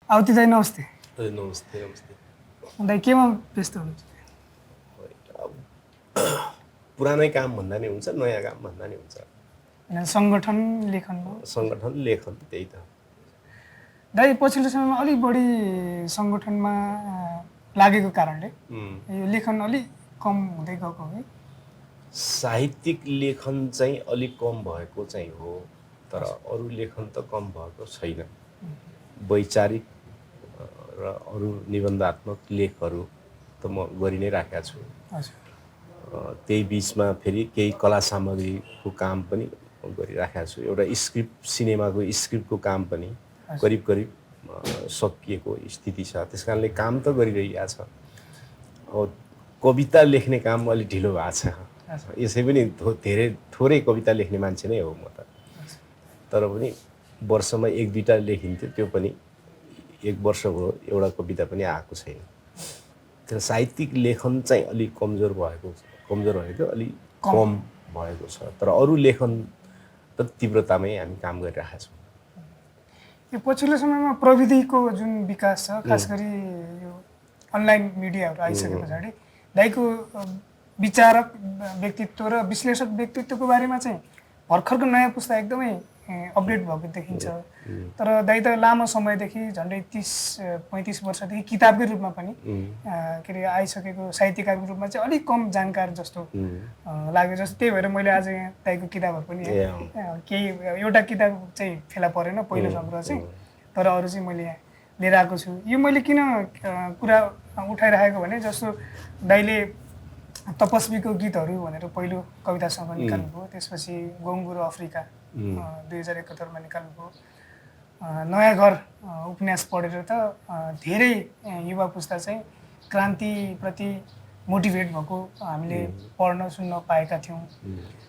आवती दाइ नमस्ते। नमस्ते नमस्ते। दाइ केमा व्यस्त हुनुहुन्छ? पुरानै काम भन्दा नि हुन्छ, नयाँ काम भन्दा नि हुन्छ। सङ्गठन लेखनमा सङ्गठन लेखन त्यही त। दाइ पछिल्लो समयमा अलिक बढी सङ्गठनमा लागेको कारणले यो लेखन अलिक कम हुँदै गएको हो कि? साहित्यिक लेखन चाहिँ अलिक कम भएको चाहिँ हो, तर अरू लेखन त कम भएको छैन। वैचारिक र अरू निबन्धात्मक लेखहरू त म गरि नै राखेको छु। त्यही बिचमा फेरि केही कला सामग्रीको काम पनि गरिराखेको छु। एउटा स्क्रिप्ट, सिनेमाको स्क्रिप्टको काम पनि करिब करिब सकिएको स्थिति छ। त्यस कारणले काम त गरिरहेको छ। अब कविता लेख्ने काम अलिक ढिलो भएको छ। यसै पनि धेरै थोरै कविता लेख्ने मान्छे नै हो म त। तर पनि वर्षमा 1-2टा लेखिन्थ्यो, त्यो पनि 1 वर्ष भयो एउटा कविता पनि आएको छैन। तर साहित्यिक लेखन चाहिँ अलिक कमजोर भएको अलिक कम भएको छ। तर अरू लेखन त तीव्रतामै हामी काम गरिरहेका छौँ। यो पछिल्लो समयमा प्रविधिको जुन विकास छ, खास गरी यो अनलाइन मिडियाहरू आइसके पछाडि दाइको विचारक व्यक्तित्व र विश्लेषक व्यक्तित्वको बारेमा चाहिँ भर्खरको नयाँ पुस्ता एकदमै अपडेट भएको देखिन्छ। तर दाइ त लामो समयदेखि झन्डै 30-35 वर्षदेखि किताबकै रूपमा पनि के अरे आइसकेको साहित्यकारको रूपमा चाहिँ अलिक कम जानकार जस्तो लाग्यो। जस्तो त्यही भएर मैले आज यहाँ दाइको किताबहरू पनि केही एउटा किताब चाहिँ फेला परेन, पहिलो सङ्ग्रह चाहिँ, तर अरू चाहिँ मैले यहाँ लिएर आएको छु। यो मैले किन कुरा उठाइराखेको भने जस्तो दाइले तपस्वीको गीतहरू भनेर पहिलो कविता सङ्ग्रह निकाल्नुभयो, त्यसपछि गौँगुरो अफ्रिका 2071मा निकाल्नुभयो। नयाँ घर उपन्यास पढेर त धेरै युवा पुस्ता चाहिँ क्रान्तिप्रति मोटिभेट भएको हामीले पढ्न सुन्न पाएका थियौँ।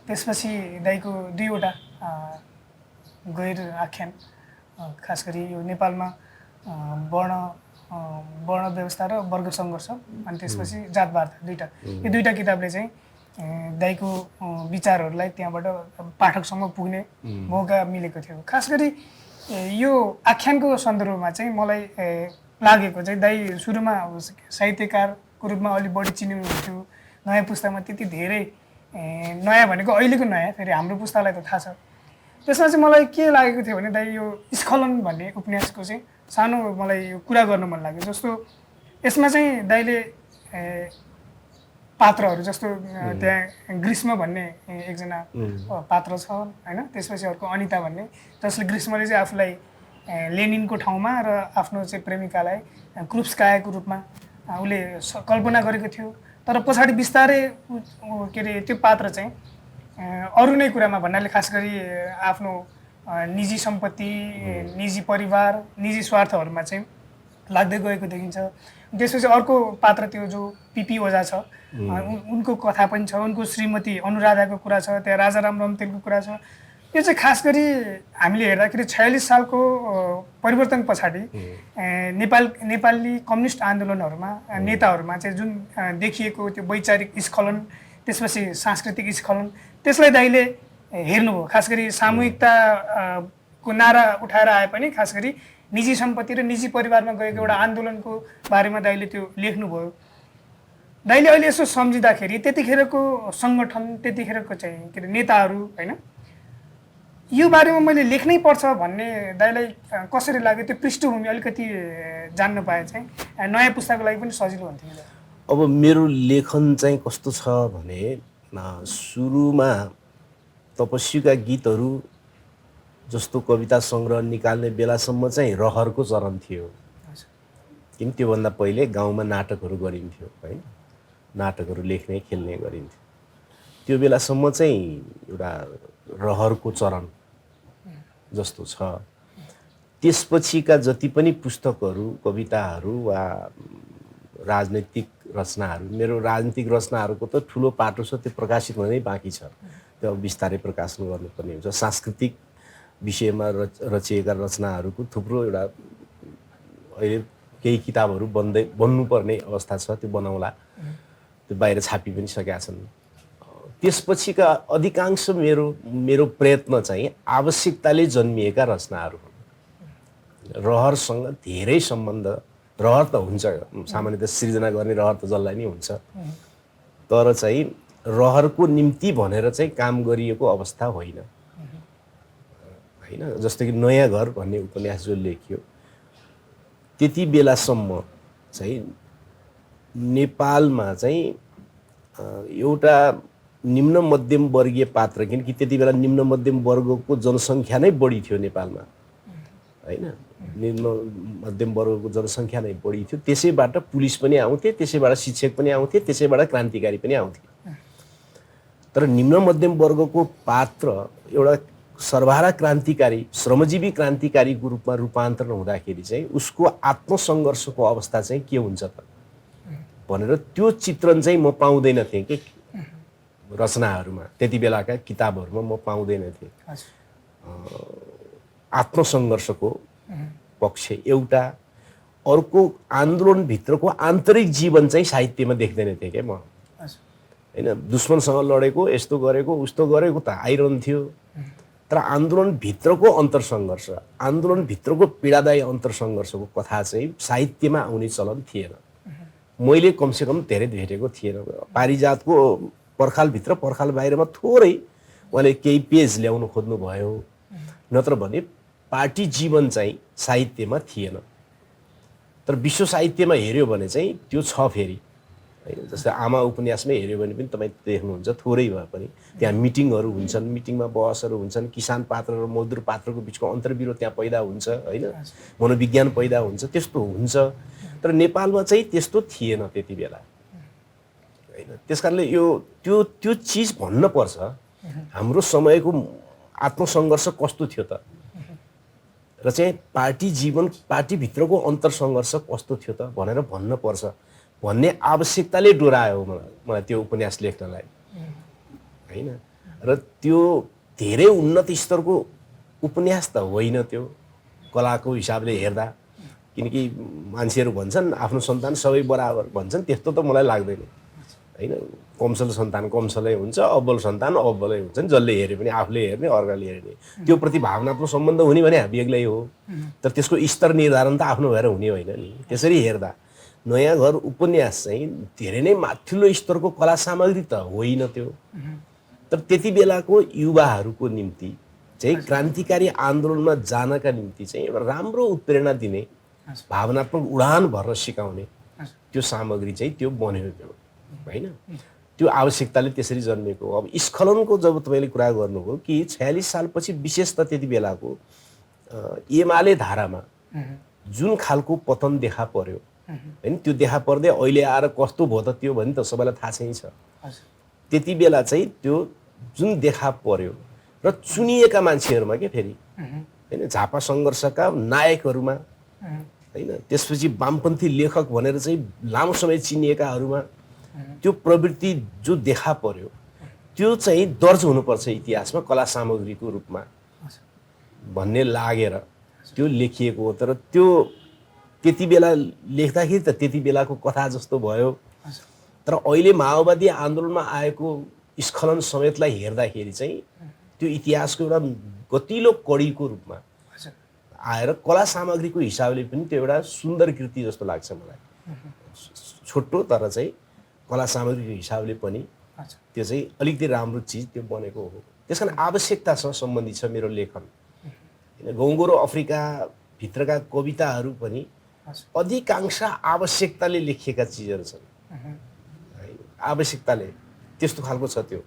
त्यसपछि दाइको 2वटा गैर आख्यान, खास गरी यो नेपालमा वर्ण व्यवस्था र वर्ग सङ्घर्ष, अनि त्यसपछि जात वार्ता, यो दुईटा किताबले चाहिँ दाइको विचारहरूलाई त्यहाँबाट पाठकसम्म पुग्ने मौका मिलेको थियो। खास गरी यो आख्यानको सन्दर्भमा चाहिँ मलाई लागेको चाहिँ दाइ सुरुमा साहित्यकारको रूपमा अलिक बढी चिनिनुहुन्थ्यो। नयाँ पुस्तामा त्यति धेरै नयाँ भनेको अहिलेको नयाँ, फेरि हाम्रो पुस्तालाई त थाहा छ। त्यसमा चाहिँ मलाई के लागेको थियो भने दाइ यो स्खलन भन्ने उपन्यासको चाहिँ सानो मलाई यो कुरा गर्न मन लाग्यो। जस्तो यसमा चाहिँ दाइले पात्रहरू जस्तो त्यहाँ ग्रीष्म भन्ने एकजना पात्र छ होइन, त्यसपछि अर्को अनिता भन्ने, जसले ग्रीष्मले चाहिँ आफूलाई लेनिनको ठाउँमा र आफ्नो चाहिँ प्रेमिकालाई क्रुप्स्कायाको रूपमा उसले कल्पना गरेको थियो। तर पछाडि बिस्तारै के अरे त्यो पात्र चाहिँ अरू नै कुरामा भन्नाले खास गरी आफ्नो निजी सम्पत्ति, निजी परिवार, निजी स्वार्थहरूमा चाहिँ लाग्दै गएको देखिन्छ। त्यसपछि अर्को पात्र त्यो जो पिपी ओझा छ, उनको कथा पनि छ, उनको श्रीमती अनुराधाको कुरा छ, त्यहाँ राजाराम रम्तेलको कुरा छ। यो चाहिँ खास गरी हामीले हेर्दाखेरि 46 सालको परिवर्तन पछाडि नेपाली कम्युनिस्ट आन्दोलनहरूमा नेताहरूमा चाहिँ जुन देखिएको त्यो वैचारिक स्खलन, त्यसपछि सांस्कृतिक स्खलन, त्यसलाई दाइले हेर्नुभयो। खास गरी सामूहिकताको नारा उठाएर आए पनि खास गरी निजी सम्पत्ति र निजी परिवारमा गएको एउटा आन्दोलनको बारेमा दाइले त्यो लेख्नुभयो। दाइले अहिले यसो सम्झिँदाखेरि त्यतिखेरको सङ्गठन, त्यतिखेरको चाहिँ के अरे नेताहरू होइन, यो बारेमा मैले लेख्नै पर्छ भन्ने दाइलाई कसरी लाग्यो? त्यो पृष्ठभूमि अलिकति जान्न पाए चाहिँ नयाँ पुस्ताको लागि पनि सजिलो हुन्थ्यो। अब मेरो लेखन चाहिँ कस्तो छ भने सुरुमा तपस्वीका गीतहरू जस्तो कविता सङ्ग्रह निकाल्ने बेलासम्म चाहिँ रहरको चरण थियो। किन त्योभन्दा पहिले गाउँमा नाटकहरू गरिन्थ्यो होइन, नाटकहरू लेख्ने खेल्ने गरिन्थ्यो। त्यो बेलासम्म चाहिँ एउटा रहरको चरण जस्तो छ। त्यसपछिका जति पनि पुस्तकहरू, कविताहरू वा राजनैतिक रचनाहरू, मेरो राजनीतिक रचनाहरूको त ठुलो पाटो छ, त्यो प्रकाशित हुनै बाँकी छ। त्यो बिस्तारै प्रकाशन गर्नुपर्ने हुन्छ। सांस्कृतिक विषयमा रचिएका रचनाहरूको थुप्रो एउटा अहिले केही किताबहरू बन्नुपर्ने अवस्था छ, त्यो बनाउला, त्यो बाहिर छापी पनि सकेका छन्। त्यसपछिका अधिकांश मेरो प्रयत्न चाहिँ आवश्यकताले जन्मिएका रचनाहरू हुन्। रहरसँग धेरै सम्बन्ध, रहर त हुन्छ सामान्यतः सृजना गर्ने रहर त जसलाई नै हुन्छ, तर चाहिँ रहरको निम्ति भनेर चाहिँ काम गरिएको अवस्था होइन होइन। जस्तो कि नयाँ घर भन्ने उपन्यास जो लेखियो त्यति बेलासम्म चाहिँ नेपालमा चाहिँ एउटा निम्न मध्यम वर्गीय पात्र, किनकि त्यति बेला निम्न मध्यम वर्गको जनसङ्ख्या नै बढी थियो नेपालमा होइन, निम्न मध्यम वर्गको जनसङ्ख्या नै बढी थियो, त्यसैबाट पुलिस पनि आउँथे, त्यसैबाट शिक्षक पनि आउँथे, त्यसैबाट क्रान्तिकारी पनि आउँथे। तर निम्न मध्यम वर्गको पात्र एउटा सर्वहारा क्रान्तिकारी, श्रमजीवी क्रान्तिकारीको रूपमा रूपान्तरण हुँदाखेरि चाहिँ उसको आत्मसङ्घर्षको अवस्था चाहिँ के हुन्छ त भनेर त्यो चित्रण चाहिँ म पाउँदैन थिएँ कि रचनाहरूमा, त्यति बेलाका किताबहरूमा म पाउँदैन थिएँ। आत्मसङ्घर्षको पक्ष एउटा, अर्को आन्दोलनभित्रको आन्तरिक जीवन चाहिँ साहित्यमा देख्दैन थिएँ क्या म होइन। दुश्मनसँग लडेको, यस्तो गरेको, उस्तो गरेको त आइरहन्थ्यो, तर आन्दोलनभित्रको अन्तरसङ्घर्ष, आन्दोलनभित्रको पीडादायी अन्तरसङ्घर्षको कथा चाहिँ साहित्यमा आउने चलन थिएन। मैले कमसेकम धेरै भेटेको थिएन। पारिजातको पर्खालभित्र पर्खाल बाहिरमा थोरै उहाँले केही पेज ल्याउनु खोज्नुभयो, नत्र भने पार्टी जीवन चाहिँ साहित्यमा थिएन। तर विश्व साहित्यमा हेऱ्यो भने चाहिँ त्यो छ फेरि होइन। जस्तै आमा उपन्यासमै हेऱ्यो भने पनि तपाईँ देख्नुहुन्छ, थोरै भए पनि त्यहाँ मिटिङहरू हुन्छन्, मिटिङमा बहसहरू हुन्छन्, किसान पात्र र मजदुर पात्रको बिचको अन्तर्विरोध त्यहाँ पैदा हुन्छ होइन, मनोविज्ञान पैदा हुन्छ, त्यस्तो हुन्छ। तर नेपालमा चाहिँ त्यस्तो थिएन त्यति बेला होइन। त्यस कारणले यो त्यो चिज भन्नुपर्छ, हाम्रो समयको आत्मसङ्घर्ष कस्तो थियो त र चाहिँ पार्टी जीवन, पार्टीभित्रको अन्तरसङ्घर्ष कस्तो थियो त भनेर भन्नुपर्छ भन्ने आवश्यकताले डोरायो मलाई त्यो उपन्यास लेख्नलाई होइन। र त्यो धेरै उन्नत स्तरको उपन्यास त होइन त्यो कलाको हिसाबले हेर्दा, किनकि मान्छेहरू भन्छन् आफ्नो सन्तान सबै बराबर भन्छन्, त्यस्तो त मलाई लाग्दैन होइन। कमसल सन्तान कमसलै हुन्छ, अब्बल सन्तान अब्बलै हुन्छन्, जसले हेऱ्यो पनि आफूले हेर्ने अर्काले हेर्ने, त्यो प्रति भावनात्मक सम्बन्ध हुने भने बेग्लै हो। तर त्यसको स्तर निर्धारण त आफ्नो भएर हुने होइन नि। त्यसरी हेर्दा नयाँ घर उपन्यास चाहिँ धेरै नै माथिल्लो स्तरको कला सामग्री त होइन त्यो, तर त्यति बेलाको युवाहरूको निम्ति चाहिँ क्रान्तिकारी आन्दोलनमा जानका निम्ति चाहिँ एउटा राम्रो उत्प्रेरणा दिने, भावनात्मक उडान भर्न सिकाउने त्यो सामग्री चाहिँ त्यो बन्यो त्यो होइन। त्यो आवश्यकताले त्यसरी जन्मेको। अब स्खलनको जब तपाईँले कुरा गर्नुभयो कि 46 सालपछि विशेष त त्यति बेलाको एमाले धारामा जुन खालको पतन देखा पर्यो होइन, त्यो देखा पर्दै अहिले आएर कस्तो भयो त त्यो भने त सबैलाई थाहा चाहिँ छ। त्यति बेला चाहिँ त्यो जुन देखा पर्यो र चुनिएका मान्छेहरूमा के फेरि होइन, झापा सङ्घर्षका नायकहरूमा होइन, त्यसपछि वामपन्थी लेखक भनेर चाहिँ लामो समय चिनिएकाहरूमा त्यो प्रवृत्ति जो देखा पर्यो त्यो चाहिँ दर्ज हुनुपर्छ इतिहासमा कला सामग्रीको रूपमा भन्ने लागेर त्यो लेखिएको हो। तर त्यो त्यति बेला लेख्दाखेरि त त्यति बेलाको कथा जस्तो भयो। तर अहिले माओवादी आन्दोलनमा आएको स्खलन समेतलाई हेर्दाखेरि चाहिँ त्यो इतिहासको एउटा गतिलो कडीको रूपमा आएर कला सामग्रीको हिसाबले पनि त्यो एउटा सुन्दर कृति जस्तो लाग्छ मलाई। छोटो तर चाहिँ कला सामग्रीको हिसाबले पनि त्यो चाहिँ अलिकति राम्रो चिज त्यो बनेको हो। त्यस कारण आवश्यकतासँग सम्बन्धित छ मेरो लेखन। गौँगोरो अफ्रिकाभित्रका कविताहरू पनि अधिकांश आवश्यकताले लेखिएका चिजहरू छन्, आवश्यकताले त्यस्तो खालको छ त्यो।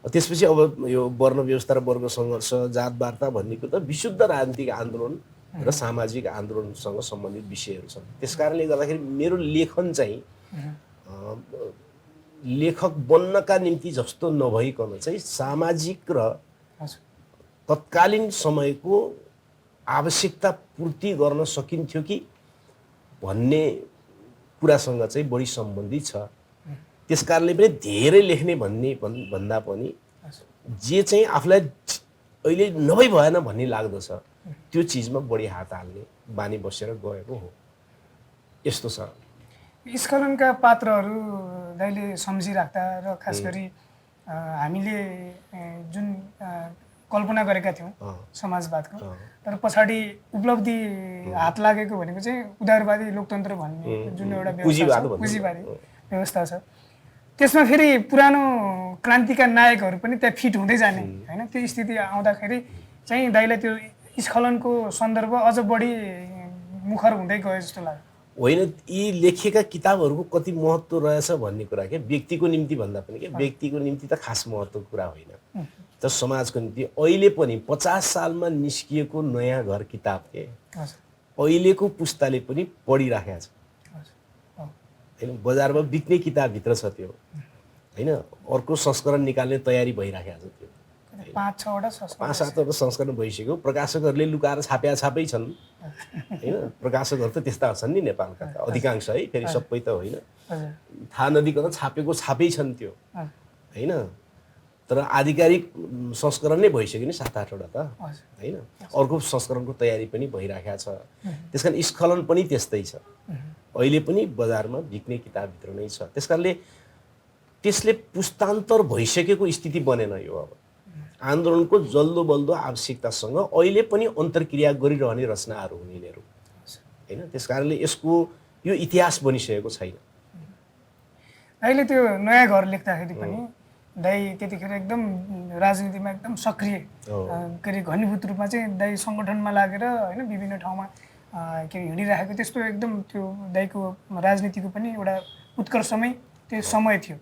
त्यसपछि अब यो वर्ण व्यवस्था र वर्ग सङ्घर्ष, जात वार्ता भन्नेको त विशुद्ध राजनीतिक आन्दोलन र सामाजिक आन्दोलनसँग सम्बन्धित विषयहरू छन्। त्यस कारणले गर्दाखेरि मेरो लेखन चाहिँ लेखक बन्नका निम्ति जस्तो नभइकन चाहिँ सामाजिक र तत्कालीन समयको आवश्यकता पूर्ति गर्न सकिन्थ्यो कि भन्ने कुरासँग चाहिँ बढी सम्बन्धित छ। त्यस कारणले पनि धेरै लेख्ने भन्दा पनि जे चाहिँ आफूलाई अहिले नभई भएन भन्ने लाग्दछ त्यो चिजमा बढी हात हाल्ने बानी बसेर गएको हो। यस्तो छ। स्खलनका पात्रहरू दाइले सम्झिराख्दा र खास गरी हामीले जुन कल्पना गरेका थियौँ समाजवादको, तर पछाडि उपलब्धि हात लागेको भनेको चाहिँ उदारवादी लोकतन्त्र भन्ने जुन एउटा पुँजीवादी व्यवस्था छ। त्यसमा फेरि पुरानो क्रान्तिका नायकहरू पनि त्यहाँ फिट हुँदै जाने होइन, त्यो स्थिति आउँदाखेरि चाहिँ दाइलाई त्यो स्खलनको सन्दर्भ अझ बढी मुखर हुँदै गयो जस्तो लाग्यो। होइन, यी लेखिएका किताबहरूको कति महत्त्व रहेछ भन्ने कुरा के व्यक्तिको निम्ति भन्दा पनि के व्यक्तिको निम्ति त खास महत्त्वको कुरा होइन, त समाजको निम्ति अहिले पनि 50 सालमा निस्किएको नयाँ घर किताब के अहिलेको पुस्ताले पनि पढिराखेको छ होइन, बजारमा बिक्ने किताबभित्र छ त्यो होइन, अर्को संस्करण निकाल्ने तयारी भइराखेको छ त्यो, 5-7वटा संस्करण भइसक्यो। प्रकाशकहरूले लुकाएर छापै छन् होइन, प्रकाशकहरू त त्यस्ता छन् नि नेपालका त अधिकांश है, फेरि सबै त होइन, थाहा नदिकन छापै छन् त्यो होइन, तर आधिकारिक संस्करण नै भइसक्यो नि 7-8वटा त होइन, अर्को संस्करणको तयारी पनि भइराखेको छ। त्यसकारण स्खलन पनि त्यस्तै छ, अहिले पनि बजारमा बिक्ने किताबभित्र नै छ। त्यसकारणले त्यसले पुस्तान्तर भइसकेको स्थिति बनेन यो। अब आन्दोलनको जल्दो बल्दो आवश्यकतासँग अहिले पनि अन्तर्क्रिया गरिरहने रचनाहरू हुन् यिनीहरू होइन, त्यसकारणले यसको यो इतिहास बनिसकेको छैन। अहिले त्यो नयाँ घर लेख्दाखेरि पनि दाइ त्यतिखेर एकदम राजनीतिमा एकदम सक्रिय के अरे घनीभूत रूपमा चाहिँ दाइ सङ्गठनमा लागेर होइन विभिन्न ठाउँमा के हिँडिरहेको, त्यस्तो एकदम त्यो दाइको राजनीतिको पनि एउटा उत्कर्षमै त्यो समय थियो।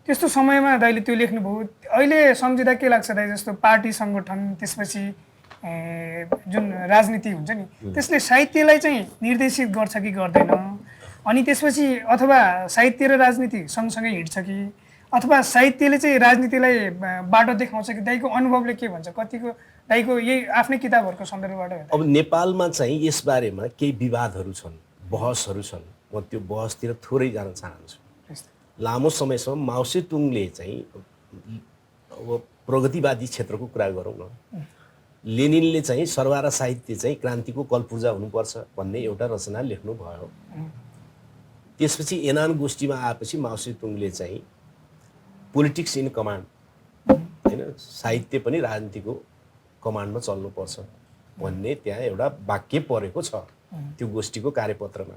त्यस्तो समयमा दाइले त्यो लेख्नुभयो। अहिले सम्झिँदा के लाग्छ दाइ, जस्तो पार्टी सङ्गठन त्यसपछि जुन राजनीति हुन्छ नि त्यसले साहित्यलाई चाहिँ निर्देशित गर्छ कि गर्दैन, अनि त्यसपछि अथवा साहित्य र राजनीति सँगसँगै हिँड्छ कि अथवा साहित्यले चाहिँ राजनीतिलाई बाटो देखाउँछ कि? दाइको अनुभवले के भन्छ? कतिको दाइको यही आफ्नै किताबहरूको सन्दर्भबाट हेर्दा अब नेपालमा चाहिँ यसबारेमा केही विवादहरू छन्, बहसहरू छन्, म त्यो बहसतिर थोरै जान चाहन्छु। लामो समयसम्म माओ सेतुङले चाहिँ अब प्रगतिवादी क्षेत्रको कुरा गरौँ न, लेनिनले चाहिँ सरवारा साहित्य चाहिँ क्रान्तिको कलपुर्जा हुनुपर्छ भन्ने एउटा रचना लेख्नुभयो। त्यसपछि एनान गोष्ठीमा आएपछि माओ सेतुङले चाहिँ पोलिटिक्स इन कमान्ड होइन, साहित्य पनि राजनीतिको कमान्डमा चल्नुपर्छ भन्ने त्यहाँ एउटा वाक्य परेको छ त्यो गोष्ठीको कार्यपत्रमा।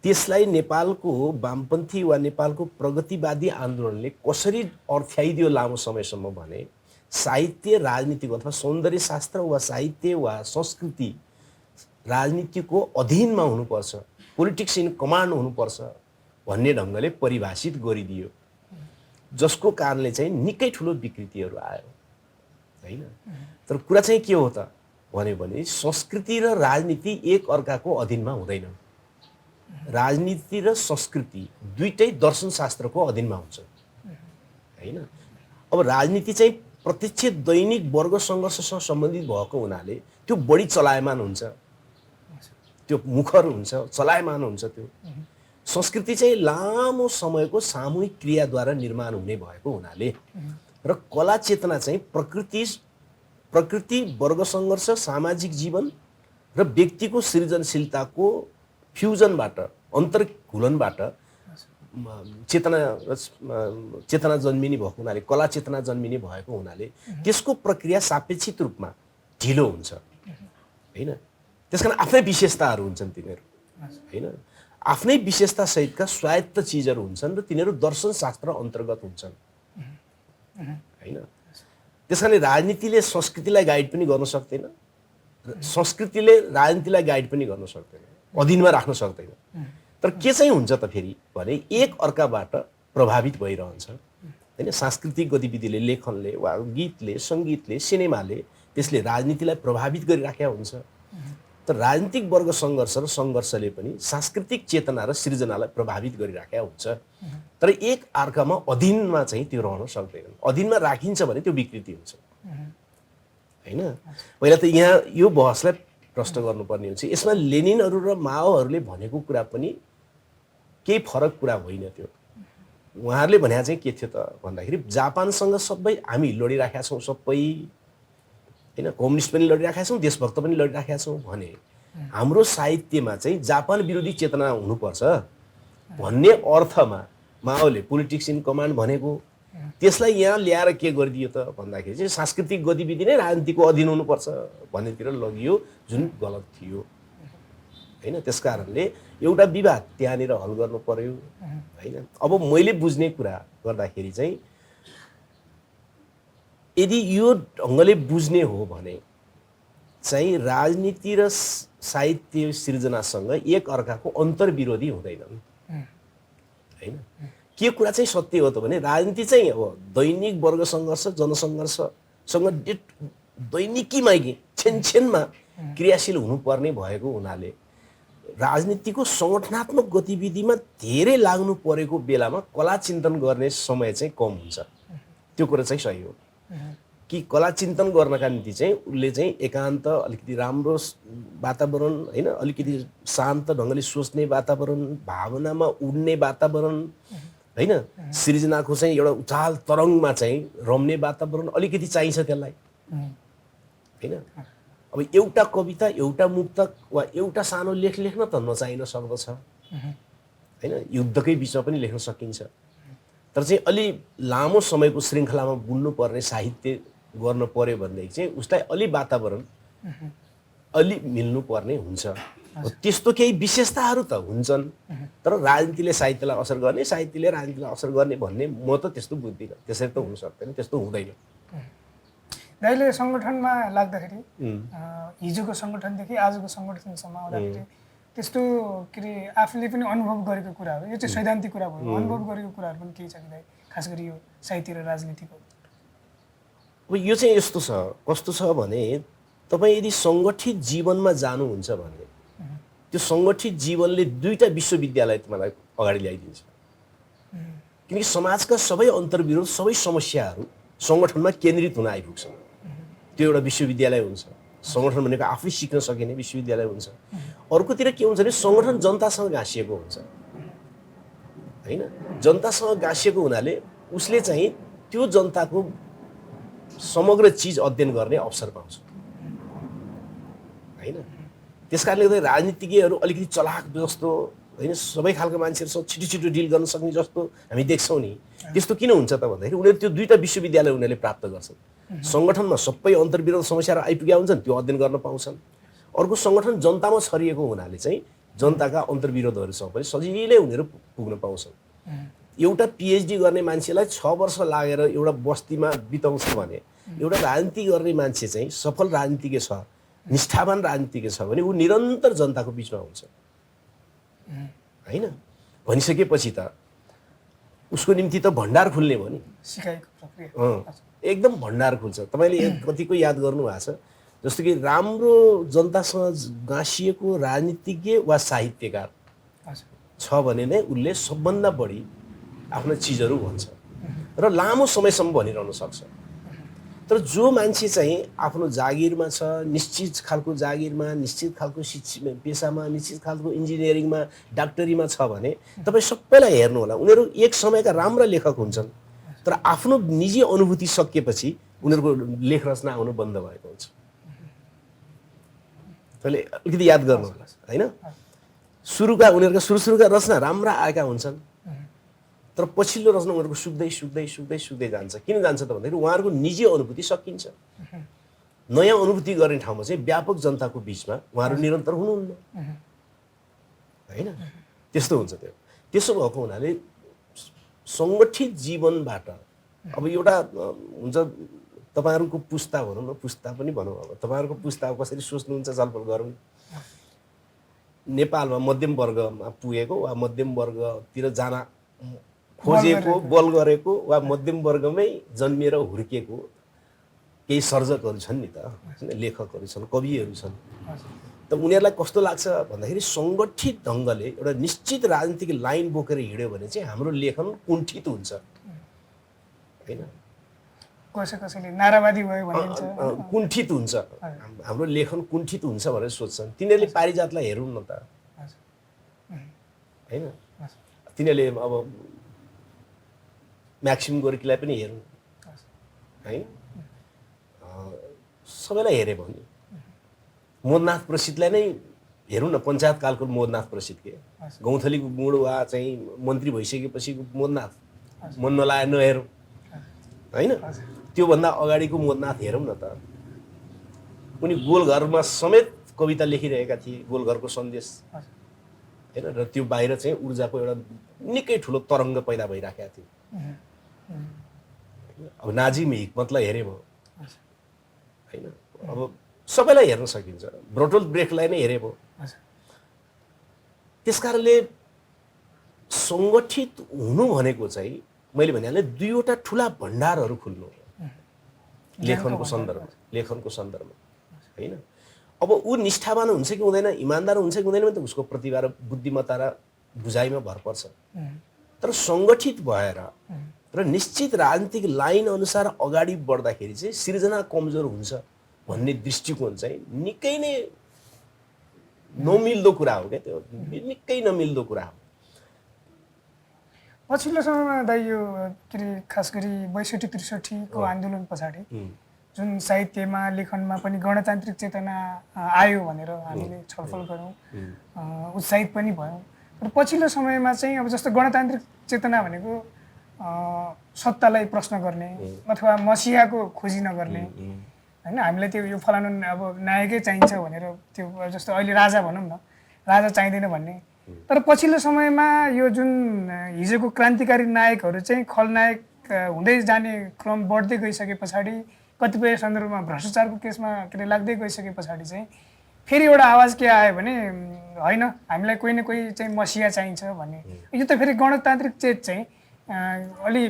त्यसलाई नेपालको वामपन्थी वा नेपालको प्रगतिवादी आन्दोलनले कसरी अर्थ्याइदियो लामो समयसम्म भने साहित्य राजनीतिको अथवा सौन्दर्य शास्त्र वा साहित्य वा संस्कृति राजनीतिको अधीनमा हुनुपर्छ, पोलिटिक्स इन कमान्ड हुनुपर्छ भन्ने ढङ्गले परिभाषित गरिदियो, जसको कारणले चाहिँ निकै ठुलो विकृतिहरू आयो होइन। तर कुरा चाहिँ के हो त भने संस्कृति र राजनीति एक अर्काको अधीनमा हुँदैन। राजनीति र संस्कृति दुईटै दर्शनशास्त्रको अधीनमा हुन्छ होइन। अब राजनीति चाहिँ प्रत्यक्ष दैनिक वर्ग सङ्घर्षसँग सम्बन्धित भएको हुनाले त्यो बढी चलायमान हुन्छ, त्यो मुखर हुन्छ, चलायमान हुन्छ। त्यो संस्कृति चाहिँ लामो समयको सामूहिक क्रियाद्वारा निर्माण हुने भएको हुनाले र कला चेतना चाहिँ प्रकृति वर्ग सङ्घर्ष सामाजिक जीवन र व्यक्तिको सृजनशीलताको फ्युजनबाट अन्तर्घुलनबाट चेतना जन्मिने भएको हुनाले, कला चेतना जन्मिने भएको हुनाले त्यसको प्रक्रिया सापेक्षित रूपमा ढिलो हुन्छ होइन। त्यसकारण आफ्नै विशेषताहरू हुन्छन् तिनीहरू होइन, आफ्नै विशेषता सहितका स्वायत्त चिजहरू हुन्छन् र तिनीहरू दर्शनशास्त्र अन्तर्गत हुन्छन् होइन। त्यसकारण राजनीतिले संस्कृतिलाई गाइड पनि गर्न सक्दैन, संस्कृतिले राजनीतिलाई गाइड पनि गर्न सक्दैन, अधीनमा राख्न सक्दैन। तर के चाहिँ हुन्छ त फेरि भने एक अर्काबाट प्रभावित भइरहन्छ होइन। सांस्कृतिक गतिविधिले, लेखनले वा गीतले, सङ्गीतले, सिनेमाले त्यसले राजनीतिलाई प्रभावित गरिराखेका हुन्छ। तर राजनीतिक वर्ग सङ्घर्ष र सङ्घर्षले पनि सांस्कृतिक चेतना र सृजनालाई प्रभावित गरिराखेका हुन्छ। तर एक अर्कामा अधीनमा चाहिँ त्यो रहन सक्दैन। अधीनमा राखिन्छ भने त्यो विकृति हुन्छ होइन। पहिला त यहाँ यो बहसलाई प्रश्न गर्नुपर्ने हुन्छ। यसमा लेनिनहरू र माओहरूले भनेको कुरा पनि केही फरक कुरा होइन। त्यो उहाँहरूले भने चाहिँ के थियो त भन्दाखेरि जापानसँग सबै हामी लडिराखेका छौँ, सबै होइन, कम्युनिस्ट पनि लडिराखेका छौँ, देशभक्त पनि लडिराखेका छौँ भने हाम्रो साहित्यमा चाहिँ जापान विरोधी चेतना हुनुपर्छ भन्ने अर्थमा माओले पोलिटिक्स इन कमान्ड भनेको, त्यसलाई यहाँ ल्याएर के गरिदियो त भन्दाखेरि चाहिँ सांस्कृतिक गतिविधि नै राजनीतिको अधीन हुनुपर्छ भन्नेतिर लगियो, जुन गलत थियो हैन। त्यसकारणले एउटा विवाद त्यहाँनिर हल गर्नु पर्यो हैन। अब मैले बुझ्ने कुरा गर्दाखेरि चाहिँ यदि यो ढङ्गले बुझ्ने हो भने चाहिँ राजनीति र साहित्य सृजनासँग एक अर्काको अन्तर्विरोधी हुँदैनन् हैन। के कुरा चाहिँ सत्य हो त भने राजनीति चाहिँ अब दैनिक वर्ग सङ्घर्ष जनसङ्घर्षसँग दैनिकीमै छेनछेनमा क्रियाशील हुनुपर्ने भएको हुनाले राजनीतिको सङ्गठनात्मक गतिविधिमा धेरै लाग्नु परेको बेलामा कला चिन्तन गर्ने समय चाहिँ कम हुन्छ। त्यो कुरा चाहिँ सही हो कि कला चिन्तन गर्नका निम्ति चाहिँ उसले चाहिँ एकान्त अलिकति राम्रो वातावरण हैन, अलिकति शान्त ढङ्गले सोच्ने वातावरण, भावनामा उड्ने वातावरण हैन, सृजनाको चाहिँ एउटा उचाल तरङ्गमा चाहिँ रम्ने वातावरण अलिकति चाहिन्छ त्यसलाई हैन। अब एउटा कविता, एउटा मुक्तक वा एउटा सानो लेख लेख्न त नचाहिन सक्दछ हैन, युद्धकै बिचमा पनि लेख्न सकिन्छ। तर चाहिँ अलि लामो समयको श्रृङ्खलामा बुन्नु पर्ने साहित्य गर्न पर्यो भनेदेखि चाहिँ उसलाई अलि वातावरण अलि मिल्नु पर्ने हुन्छ। त्यस्तो केही विशेषताहरू त हुन्छन्, तर राजनीतिले साहित्यलाई असर गर्ने, साहित्यले राजनीतिलाई असर गर्ने भन्ने म त त्यस्तो बुझ्दिनँ। त्यसरी त हुन सक्दैन, त्यस्तो हुँदैन। दाइले सङ्गठनमा लाग्दाखेरि हिजोको सङ्गठनदेखि आजको सङ्गठनसम्म आउँदाखेरि त्यस्तो के अरे आफूले पनि अनुभव गरेको कुराहरू, यो चाहिँ सैद्धान्तिक कुरा भयो, अनुभव गरेको कुराहरू पनि केही छ कि दाइ, खास गरी यो साहित्य र राजनीतिको? अब यो चाहिँ यस्तो छ, कस्तो छ भने तपाईँ यदि सङ्गठित जीवनमा जानुहुन्छ भने त्यो सङ्गठित जीवनले दुईटा विश्वविद्यालय तपाईँलाई अगाडि ल्याइदिन्छ। किनकि समाजका सबै अन्तर्विरोध, सबै समस्याहरू सङ्गठनमा केन्द्रित हुन आइपुग्छन्। त्यो एउटा विश्वविद्यालय हुन्छ। सङ्गठन भनेको आफै सिक्न सकिने विश्वविद्यालय हुन्छ। अर्कोतिर के हुन्छ भने सङ्गठन जनतासँग गाँसिएको हुन्छ हैन। जनतासँग गाँसिएको हुनाले उसले चाहिँ त्यो जनताको समग्र चिज अध्ययन गर्ने अवसर पाउँछ हैन। त्यसकारणले गर्दा राजनीतिज्ञहरू अलिकति चलाक जस्तो हैन, सबै खालको मान्छेहरूसँग छिटो छिटो डिल गर्न सक्ने जस्तो हामी देख्छौँ नि। त्यस्तो किन हुन्छ त भन्दाखेरि उनीहरू त्यो दुईटा विश्वविद्यालय उनीहरूले प्राप्त गर्छन्। सङ्गठनमा सबै अन्तर्विरोध समस्याहरू आइपुगेका हुन्छन्, त्यो अध्ययन गर्न पाउँछन्। अर्को सङ्गठन जनतामा छरिएको हुनाले चाहिँ जनताका अन्तर्विरोधहरूसँग पनि सजिलै उनीहरू पुग्न पाउँछन्। एउटा पिएचडी गर्ने मान्छेलाई 6 वर्ष लागेर एउटा बस्तीमा बिताउँछ भने एउटा राजनीति गर्ने मान्छे चाहिँ सफल राजनीतिज्ञ छ, निष्ठावान राजनीतिज्ञ छ भने ऊ निरन्तर जनताको बिचमा हुन्छ हैन। भनिसकेपछि त उसको निम्ति त भण्डार खुल्ने भयो नि, सिकाइको प्रक्रिया एकदम भण्डार खुल्छ। तपाईँले कतिको याद गर्नु भएको छ, जस्तो कि राम्रो जनतासँग गाँसिएको राजनीतिज्ञ वा साहित्यकार छ भने नै उसले सबभन्दा बढी आफ्नो चिजहरू भन्छ र लामो समयसम्म भनिरहन सक्छ। तर जो मान्छे चाहिँ आफ्नो जागिरमा छ, निश्चित खालको जागिरमा, निश्चित खालको शिक्षा पेसामा, निश्चित खालको इन्जिनियरिङमा, डाक्टरीमा छ भने तपाईँ सबैलाई हेर्नु होला, उनीहरू एक समयका राम्रा लेखक हुन्छन्, तर आफ्नो निजी अनुभूति सकिएपछि उनीहरूको लेख रचना आउनु बन्द भएको हुन्छ। तपाईँले अलिकति याद गर्नु होला हैन। उनीहरूका सुरुका रचना राम्रा आएका हुन्छन्, तर पछिल्लो रचना उनीहरूको सुक्दै जान्छ। किन जान्छ त भन्दाखेरि उहाँहरूको निजी अनुभूति सकिन्छ। नयाँ अनुभूति गर्ने ठाउँमा चाहिँ व्यापक जनताको बिचमा उहाँहरू निरन्तर हुनुहुन्न हैन। त्यस्तो हुन्छ। त्यसो भएको हुनाले सङ्गठित जीवनबाट अब एउटा हुन्छ, तपाईँहरूको पुस्ता भनौँ न, पुस्ता पनि भनौँ, अब तपाईँहरूको पुस्ता कसरी सोच्नुहुन्छ छलफल गरौँ। नेपालमा मध्यम वर्गमा पुगेको वा मध्यम वर्गतिर जान खोजेको, बल गरेको वा मध्यम वर्गमै जन्मिएर हुर्किएको केही सर्जकहरू छन् नि त, लेखकहरू छन्, कविहरू छन्। त उनीहरूलाई कस्तो लाग्छ भन्दाखेरि सङ्गठित ढङ्गले एउटा निश्चित राजनीतिक लाइन बोकेर हिँड्यो भने चाहिँ हाम्रो लेखन कुण्ठित हुन्छ हैन। कसैले नाराबादी भयो भनिन्छ, कुण्ठित हुन्छ, हाम्रो लेखन कुण्ठित हुन्छ भनेर सोच्छन्। तिनीहरूले पारिजातलाई हेरौँ न त हैन। तिनीहरूले अब म्याक्सिम गोर्कीलाई पनि हेरौँ है, सबैलाई हेरे भने मोदनाथ प्रसिद्धलाई नै हेरौँ न, पञ्चायतकालको मोदनाथ प्रसिद्ध के गौँथलीको गुण वा चाहिँ मन्त्री भइसकेपछि मोदनाथ मन नलाए नहेरौँ होइन। त्योभन्दा अगाडिको मोदनाथ हेरौँ न त, उनी गोलघरमा समेत कविता लेखिरहेका थिए, गोलघरको सन्देश होइन, र त्यो बाहिर चाहिँ ऊर्जाको एउटा निकै ठुलो तरङ्ग पैदा भइराखेका थियो। अब नाजिम हिक्मतलाई हेरे भयो होइन, अब सबैलाई हेर्न सकिन्छ, ब्रोटोल्ड ब्रेख्टलाई नै हेरे भयो। त्यसकारणले सङ्गठित हुनु भनेको चाहिँ मैले भनिहालेँ दुईवटा ठुला भण्डारहरू खुल्नु हो लेखनको सन्दर्भमा होइन। अब ऊ निष्ठावान हुन्छ कि हुँदैन, इमान्दार हुन्छ कि हुँदैन भने त उसको प्रतिभा र बुद्धिमत्ता र बुझाइमा भर पर्छ। तर सङ्गठित भएर र निश्चित राजनीतिक लाइन अनुसार अगाडि बढ्दाखेरि चाहिँ सिर्जना कमजोर हुन्छ भन्ने दृष्टिकोण चाहिँ निकै नै नमिल्दो कुरा हो क्या, त्यो निकै नमिल्दो कुरा हो। पछिल्लो समयमा दाइ यो के अरे खास गरी ६२-६३ को आन्दोलन पछाडि जुन साहित्यमा लेखनमा पनि गणतान्त्रिक चेतना आयो भनेर हामीले छलफल गऱ्यौँ, उत्साहित पनि भयौँ। तर पछिल्लो समयमा चाहिँ अब जस्तो गणतान्त्रिक चेतना भनेको सत्तालाई प्रश्न गर्ने अथवा मसिहाको खोजी नगर्ने होइन, हामीलाई त्यो यो फलानु अब नायकै चाहिन्छ भनेर त्यो जस्तो अहिले राजा भनौँ न, राजा चाहिँदैन भन्ने। तर पछिल्लो समयमा यो जुन हिजोको क्रान्तिकारी नायकहरू चाहिँ खलनायक हुँदै जाने क्रम बढ्दै गइसके पछाडि, कतिपय सन्दर्भमा भ्रष्टाचारको केसमा के अरे लाग्दै गइसके पछाडि चाहिँ फेरि एउटा आवाज के आयो भने होइन हामीलाई कोही न कोही चाहिँ मसिहा चाहिन्छ भन्ने। यो त फेरि गणतान्त्रिक चेत चाहिँ अलि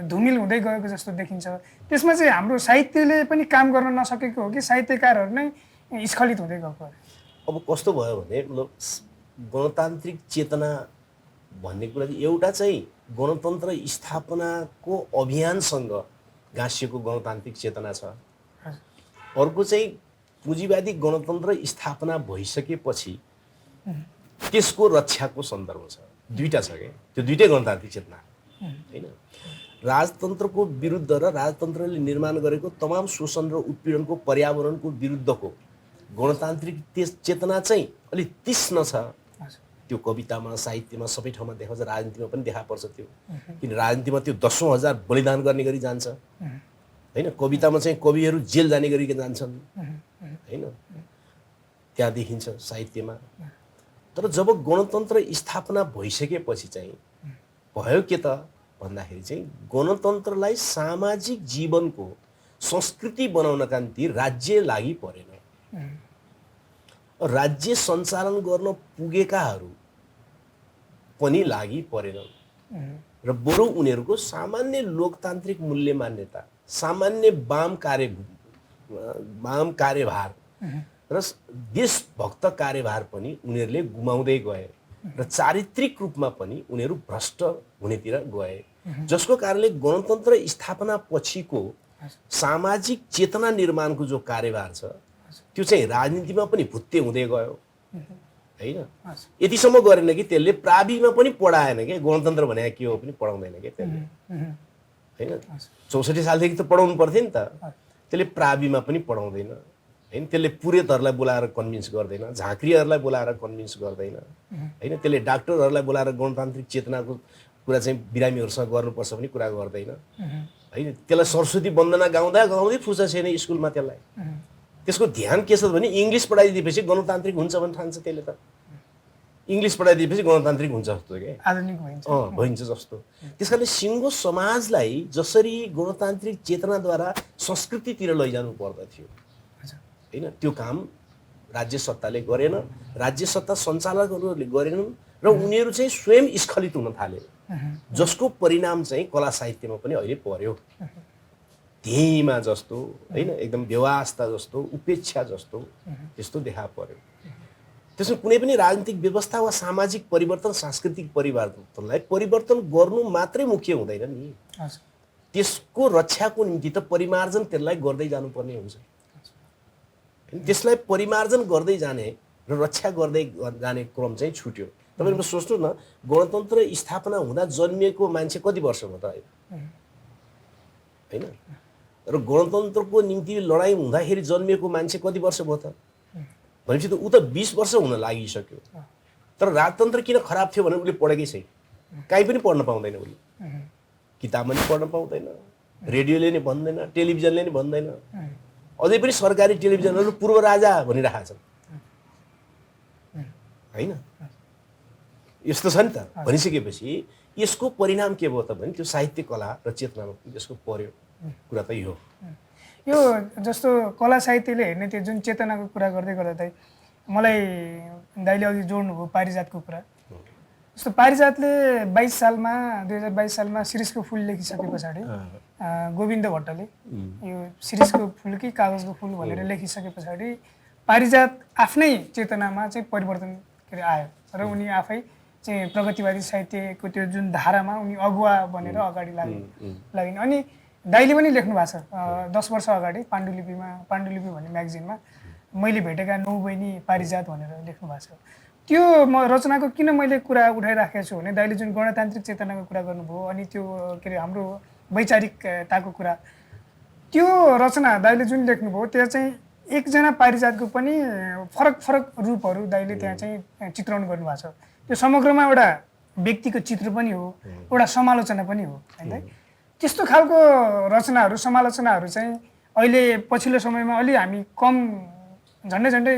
धुमिल हुँदै गएको जस्तो देखिन्छ। त्यसमा चाहिँ हाम्रो साहित्यले पनि काम गर्न नसकेको हो कि साहित्यकारहरू नै स्खलित हुँदै गएको? अब कस्तो भयो भने मतलब गणतान्त्रिक चेतना भन्ने कुरा चाहिँ एउटा चाहिँ गणतन्त्र स्थापनाको अभियानसँग गाँसिएको गणतान्त्रिक चेतना छ, अर्को चाहिँ पुँजीवादी गणतन्त्र स्थापना भइसकेपछि त्यसको रक्षाको सन्दर्भ छ। दुईटा छ क्या, त्यो दुईटै गणतान्त्रिक चेतना होइन। राजतन्त्रको विरुद्ध र राजतन्त्रले निर्माण गरेको तमाम शोषण र उत्पीडनको पर्यावरणको विरुद्धको गणतान्त्रिक चेतना चाहिँ अलिक तीक्ष्ण छ। त्यो कवितामा, साहित्यमा, सबै ठाउँमा देखाउँछ, राजनीतिमा पनि देखा पर्छ त्यो, किन राजनीतिमा त्यो 10,000 बलिदान गर्ने गरी जान्छ होइन। कवितामा चाहिँ कविहरू जेल जाने गरी जान्छन् होइन, त्यहाँ देखिन्छ साहित्यमा। तर जब गणतन्त्र स्थापना भइसकेपछि चाहिँ भयो के त भन्दाखेरि चाहिँ गणतन्त्रलाई सामाजिक जीवनको संस्कृति बनाउनका निम्ति राज्य लागि परेन। राज्य सञ्चालन गर्न पुगेकाहरू पनि लागि परेनन् र बरु उनीहरूको सामान्य लोकतान्त्रिक मूल्य मान्यता, सामान्य वाम कार्यभार र देशभक्त कार्यभार पनि उनीहरूले गुमाउँदै गए र चारित्रिक रूपमा पनि उनीहरू भ्रष्ट हुनेतिर गए, जसको कारणले गणतन्त्र स्थापना पछिको सामाजिक चेतना निर्माणको जो कार्यभार छ त्यो चाहिँ राजनीतिमा पनि भुत्ते हुँदै गयो होइन। यतिसम्म गरेन कि त्यसले प्राविमा पनि पढाएन क्या, गणतन्त्र भने के हो पनि पढाउँदैन क्या त्यसले होइन। 64 सालदेखि त पढाउनु पर्थ्यो नि त, त्यसले प्राविमा पनि पढाउँदैन होइन। त्यसले पुरेतहरूलाई बोलाएर कन्भिन्स गर्दैन, झाँक्रीहरूलाई बोलाएर कन्भिन्स गर्दैन होइन। त्यसले डाक्टरहरूलाई बोलाएर गणतान्त्रिक चेतनाको कुरा चाहिँ बिरामीहरूसँग गर्नुपर्छ भने कुरा गर्दैन होइन। त्यसलाई सरस्वती वन्दना गाउँदा गाउँदै फुर्सद छैन स्कुलमा त्यसलाई। त्यसको ध्यान के छ भने इङ्ग्लिस पढाइदिएपछि गणतान्त्रिक हुन्छ भन्ने ठान्छ त्यसले त। इङ्ग्लिस पढाइदिएपछि गणतान्त्रिक हुन्छ जस्तो के भइन्छ जस्तो। त्यस कारणले सिङ्गो समाजलाई जसरी गणतान्त्रिक चेतनाद्वारा संस्कृतितिर लैजानु पर्दथ्यो होइन, त्यो काम राज्य सत्ताले गरेन, राज्य सत्ता सञ्चालकहरूले गरेनन् र उनीहरू चाहिँ स्वयं स्खलित हुन थाले, जसको परिणाम चाहिँ कला साहित्यमा पनि अहिले पर्यो। ध्येयमा जस्तो होइन, एकदम व्यवस्था जस्तो, उपेक्षा जस्तो त्यस्तो देखा पर्यो। त्यसमा कुनै पनि राजनीतिक व्यवस्था वा सामाजिक परिवर्तन, सांस्कृतिक परिवर्तनलाई परिवर्तन गर्नु मात्रै मुख्य हुँदैन नि, त्यसको रक्षाको निम्ति त परिमार्जन त्यसलाई गर्दै जानुपर्ने हुन्छ। त्यसलाई परिमार्जन गर्दै जाने र रक्षा गर्दै जाने क्रम चाहिँ छुट्यो। तपाईँको सोच्नु न, गणतन्त्र स्थापना हुँदा जन्मिएको मान्छे कति वर्ष भयो त होइन, र गणतन्त्रको निम्ति लडाइँ हुँदाखेरि जन्मिएको मान्छे कति वर्ष भयो त भनेपछि त ऊ त 20 वर्ष हुन लागिसक्यो। तर राजतन्त्र किन खराब थियो भने उसले पढेकै छैन, कहीँ पनि पढ्न पाउँदैन, उसले किताबमा पनि पढ्न पाउँदैन रेडियोले नि भन्दैन, टेलिभिजनले नि भन्दैन, अझै पनि सरकारी टेलिभिजनहरू पूर्व राजा भनिरहेका छन् होइन। यस्तो छ नि त। भनिसकेपछि यसको परिणाम के भयो त भने त्यो साहित्य कला र चेतनामा पनि त्यसको पर्यो कुरा त यो। यो जस्तो कला साहित्यले हेर्ने त्यो जुन चेतनाको कुरा गर्दै गर्दा चाहिँ मलाई दाइले अघि जोड्नुभयो पारिजातको कुरा। जस्तो पारिजातले 2022 सालमा शिरीषको फुल लेखिसके पछाडि गोविन्द भट्टले यो शिरीषको फुल कि कागजको फुल भनेर लेखिसके पछाडि पारिजात आफ्नै चेतनामा चाहिँ परिवर्तन आयो र उनी आफै चाहिँ प्रगतिवादी साहित्यको त्यो जुन धारामा उनी अगुवा बनेर अगाडि लागिन्। अनि दाइले पनि लेख्नु भएको छ 10 वर्ष अगाडि पाण्डुलिपि भन्ने म्यागजिनमा मैले भेटेका 9 बहिनी पारिजात भनेर लेख्नु भएको छ। त्यो रचनाको किन मैले कुरा उठाइराखेको छु भने दाइले जुन गणतान्त्रिक चेतनाको कुरा गर्नुभयो अनि त्यो के अरे हाम्रो वैचारिकताको कुरा, त्यो रचना दाइले जुन लेख्नुभयो त्यहाँ चाहिँ एकजना पारिजातको पनि फरक रूपहरू दाइले त्यहाँ चाहिँ चित्रण गर्नुभएको छ। त्यो समग्रमा एउटा व्यक्तिको चित्र पनि हो, एउटा समालोचना पनि हो होइन। त्यस्तो खालको रचनाहरू समालोचनाहरू चाहिँ अहिले पछिल्लो समयमा अलि हामी कम झन्डै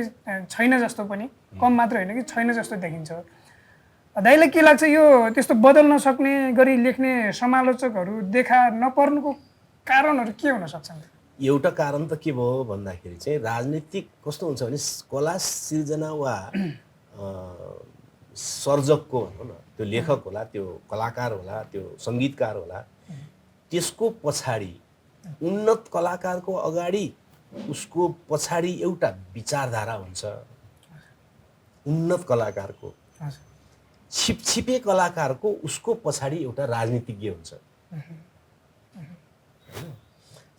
छैन जस्तो पनि, कम मात्र होइन कि छैन जस्तो देखिन्छ। दाइलाई के लाग्छ यो त्यस्तो बदल्न सक्ने गरी लेख्ने समालोचकहरू देखा नपर्नुको कारणहरू के हुन सक्छन्? एउटा कारण त के भयो भन्दाखेरि चाहिँ राजनीतिक कस्तो हुन्छ भने कला सिर्जना वा सर्जकको भनौँ न, त्यो लेखक होला, त्यो कलाकार होला, त्यो सङ्गीतकार होला, त्यसको पछाडि उन्नत कलाकारको अगाडि उसको पछाडि एउटा विचारधारा हुन्छ। उन्नत कलाकारको छिपछिपे कलाकारको उसको पछाडि एउटा राजनीतिज्ञ हुन्छ।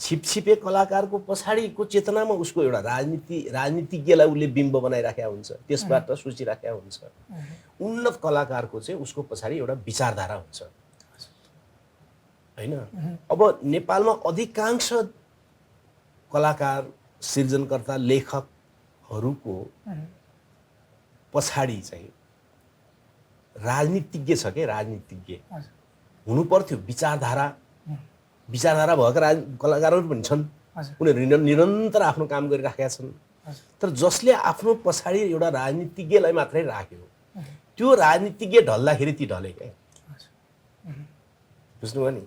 छिपछिपे कलाकारको पछाडिको चेतनामा उसको एउटा राजनीतिज्ञलाई उसले बिम्ब बनाइराखेका हुन्छ, त्यसबाट सोचिराखेका हुन्छ। उन्नत कलाकारको चाहिँ उसको पछाडि एउटा विचारधारा हुन्छ होइन। अब नेपालमा अधिकांश कलाकार सृजनकर्ता लेखकहरूको पछाडि चाहिँ राजनीतिज्ञ छ के, राजनीतिज्ञ हुनु पर्थ्यो। विचारधारा भएका कलाकारहरू पनि छन्, उनीहरू निरन्तर आफ्नो काम गरिराखेका छन्। तर जसले आफ्नो पछाडि एउटा राजनीतिज्ञलाई मात्रै राख्यो, त्यो राजनीतिज्ञ ढल्दाखेरि ती ढले क्या, बुझ्नुभयो नि।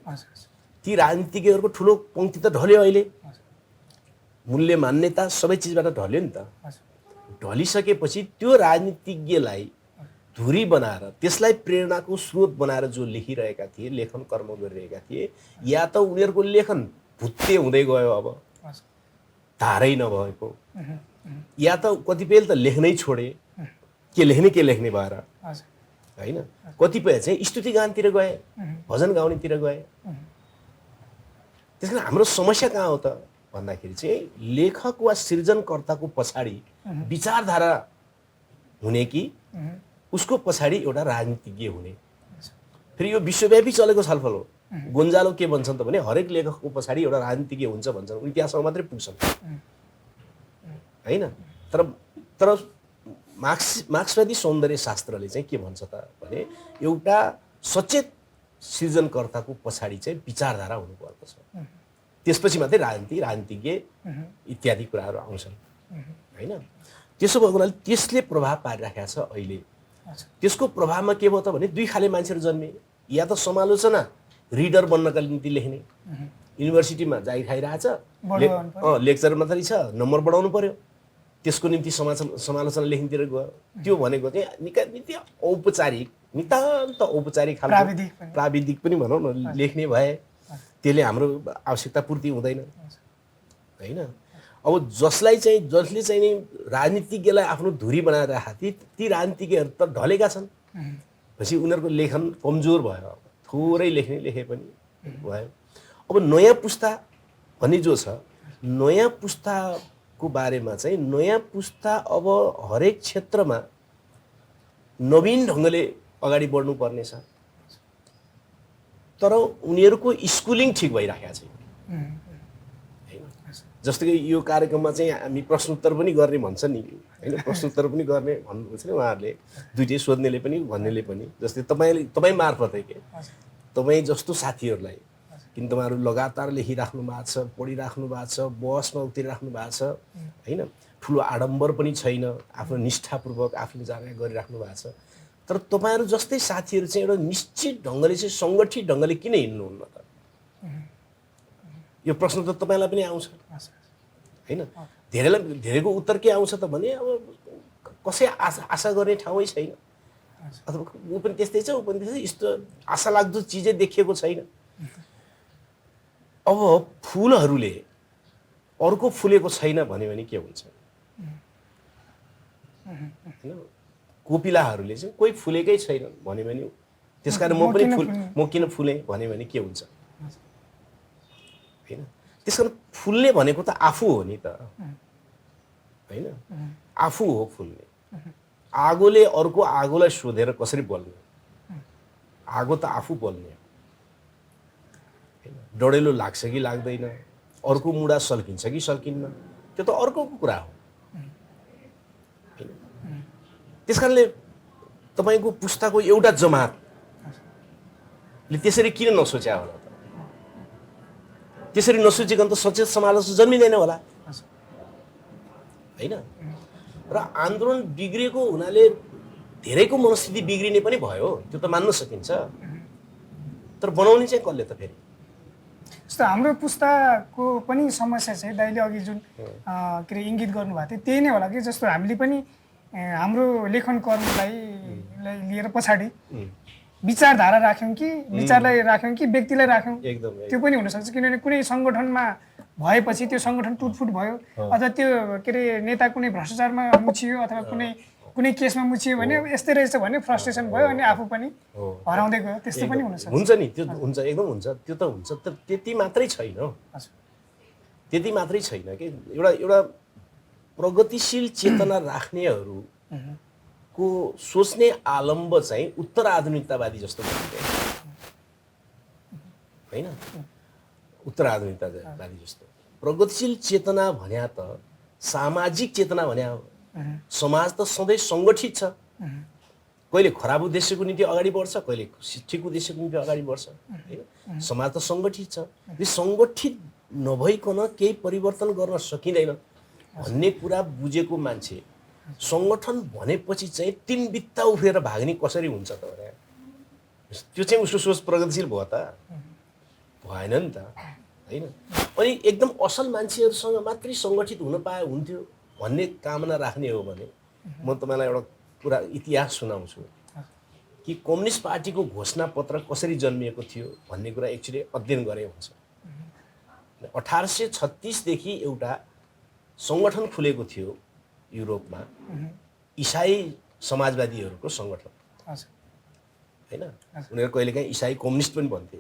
ती राजनीतिज्ञहरूको ठुलो पङ्क्ति त ढल्यो अहिले, मूल्य मान्यता सबै चिजबाट ढल्यो नि त। ढलिसकेपछि त्यो राजनीतिज्ञलाई धुरी बनाएर त्यसलाई प्रेरणाको स्रोत बनाएर जो लेखिरहेका थिए, लेखन कर्म गरिरहेका थिए, या त उनीहरूको लेखन भुत्ते हुँदै गयो, अब धारै नभएको, या त कतिपय त लेख्नै छोडे, के लेख्ने भएर होइन। कतिपय चाहिँ स्तुति गानतिर गए, भजन गाउनेतिर गए। त्यस कारण हाम्रो समस्या कहाँ हो त भन्दाखेरि चाहिँ लेखक वा सृजनकर्ताको पछाडि विचारधारा हुने कि उसको पछाडि एउटा राजनीतिज्ञ हुने। फेरि यो विश्वव्यापी चलेको छलफल हो। गोन्जालो के भन्छन् त भने हरेक लेखकको पछाडि एउटा राजनीतिज्ञ हुन्छ भन्छन्, उनी त्यहाँसम्म मात्रै पुग्छन् होइन। तर मार्क्सवादी सौन्दर्य शास्त्रले चाहिँ के भन्छ त भने एउटा सचेत सृजनकर्ताको पछाडि चाहिँ विचारधारा हुनुपर्दछ, त्यसपछि मात्रै राजनीतिज्ञ इत्यादि कुराहरू आउँछन् होइन। त्यसो भएको हुनाले त्यसले प्रभाव पारिराखेको छ अहिले। त्यसको प्रभावमा के भयो त भने दुई खाले मान्छेहरू जन्मे, या त समालोचना रिडर बन्नका निम्ति लेख्ने, युनिभर्सिटीमा जागिर खाइरहेछ, लेक्चर मात्रै छ, नम्बर बढाउनु पर्यो, त्यसको निम्ति समालोचना लेख्नेतिर गयो। त्यो भनेको चाहिँ निकै औपचारिक, नितान्त औपचारिक खालको प्राविधिक पनि भनौँ न लेख्ने भए त्यसले हाम्रो आवश्यकता पूर्ति हुँदैन होइन। अब जसले चाहिँ नि राजनीतिज्ञलाई आफ्नो धुरी बनाएर राखे, ती राजनीतिज्ञहरू त ढलेका छन्, पछि उनीहरूको लेखन कमजोर भयो, थोरै लेखे पनि भयो। अब नयाँ पुस्ता भन्ने जो छ, नयाँ पुस्ताको बारेमा चाहिँ नयाँ पुस्ता अब हरेक क्षेत्रमा नवीन ढङ्गले अगाडि बढ्नुपर्ने छ, तर उनीहरूको स्कुलिङ ठिक भइराखेको छैन होइन। जस्तो कि यो कार्यक्रममा चाहिँ हामी प्रश्नोत्तर पनि गर्ने भन्छ नि होइन, प्रश्नोत्तर पनि गर्ने भन्नुहुन्छ नि उहाँहरूले, दुइटै सोध्नेले पनि भन्नेले पनि। जस्तै तपाईँ मार्फतै के तपाईँ जस्तो साथीहरूलाई किन तपाईँहरू लगातार लेखिराख्नु भएको छ, पढिराख्नु भएको छ, बहसमा उत्रिराख्नु भएको छ होइन, ठुलो आडम्बर पनि छैन, आफ्नो निष्ठापूर्वक आफूले जानकारी गरिराख्नु भएको छ। तर तपाईँहरू जस्तै साथीहरू चाहिँ एउटा निश्चित ढङ्गले चाहिँ सङ्गठित ढङ्गले किन हिँड्नुहुन्न त? यो प्रश्न त तपाईँलाई पनि आउँछ होइन? धेरैको उत्तर के आउँछ त भने अब कसै आशा गर्ने ठाउँै छैन, अथवा ऊ पनि त्यस्तै छ, ऊ पनि त्यस्तै, यस्तो आशा लाग्दो चिजै देखिएको छैन। अब फुलहरूले अर्को फुलेको छैन भन्यो भने के हुन्छ होइन? कोपिलाहरूले चाहिँ कोही फुलेकै छैन भन्यो भने त्यसकारण म किन फुलेँ भन्यो भने के हुन्छ होइन? त्यसकारण फुल्ने भनेको त आफू हो नि त होइन? आफू हो फुल्ने। आगोले अर्को आगोलाई सोधेर कसरी बल्ने? आगो त आफू बल्ने हो। डढेलो लाग्छ कि लाग्दैन, अर्को मुढा सल्किन्छ कि सल्किन्न, त्यो त अर्कोको कुरा हो होइन? त्यसकारणले तपाईँको पुस्ताको एउटा जमातले त्यसरी किन नसोच्या होला त? त्यसरी नसोचिकन त सचेत समाज जन्मिँदैन होला होइन? र आन्दोलन बिग्रिएको हुनाले धेरैको मनस्थिति बिग्रिने पनि भयो, त्यो त मान्न सकिन्छ। तर बनाउने चाहिँ कसले त फेरि? जस्तो हाम्रो पुस्ताको पनि समस्या चाहिँ दाइले अघि जुन के अरे इङ्गित गर्नुभएको थियो त्यही नै होला कि जस्तो हामीले पनि हाम्रो लेखन कर्मलाई लिएर पछाडि विचारधारा राख्यौँ कि विचारलाई राख्यौँ कि व्यक्तिलाई राख्यौँ, त्यो पनि हुनसक्छ। किनभने कुनै सङ्गठनमा भएपछि त्यो सङ्गठन टुटफुट भयो अथवा त्यो के अरे नेता कुनै भ्रष्टाचारमा मुछियो अथवा कुनै केसमा मुछियो भने यस्तै रहेछ भने फ्रस्ट्रेसन भयो अनि आफू पनि हराउँदै गयो, त्यस्तो पनि हुनसक्छ। हुन्छ नि, त्यो हुन्छ, एकदम हुन्छ, त्यो त हुन्छ। तर त्यति मात्रै छैन, त्यति मात्रै छैन कि एउटा प्रगतिशील चेतना राख्नेहरूको सोच्ने आलम्ब चाहिँ उत्तर आधुनिकतावादी जस्तो भनिन्छ होइन? उत्तर आधुनिकतावादी जस्तो प्रगतिशील चेतना भन्या त सामाजिक चेतना भन्या हो। समाज त सधैँ सङ्गठित छ, कहिले खराब उद्देश्यको निम्ति अगाडि बढ्छ, कहिले ठिक उद्देश्यको निम्ति अगाडि बढ्छ होइन? समाज त सङ्गठित छ। यो सङ्गठित नभइकन केही परिवर्तन गर्न सकिँदैन भन्ने कुरा बुझेको मान्छे सङ्गठन भनेपछि चाहिँ तीन बित्ता उफ्रेर भाग्ने कसरी हुन्छ त भने त्यो चाहिँ उसको सोच प्रगतिशील भयो त? भएन नि त होइन? अनि एकदम असल मान्छेहरूसँग मात्रै सङ्गठित हुन पाए हुन्थ्यो भन्ने कामना राख्ने हो भने म तपाईँलाई एउटा कुरा इतिहास सुनाउँछु कि कम्युनिस्ट पार्टीको घोषणापत्र कसरी जन्मिएको थियो भन्ने कुरा एक्चुअली अध्ययन गरे हुन्छ। 1836 देखि एउटा सङ्गठन खुलेको थियो युरोपमा, इसाई समाजवादीहरूको सङ्गठन होइन? उनीहरू कहिलेकाहीँ इसाई कम्युनिस्ट पनि भन्थे।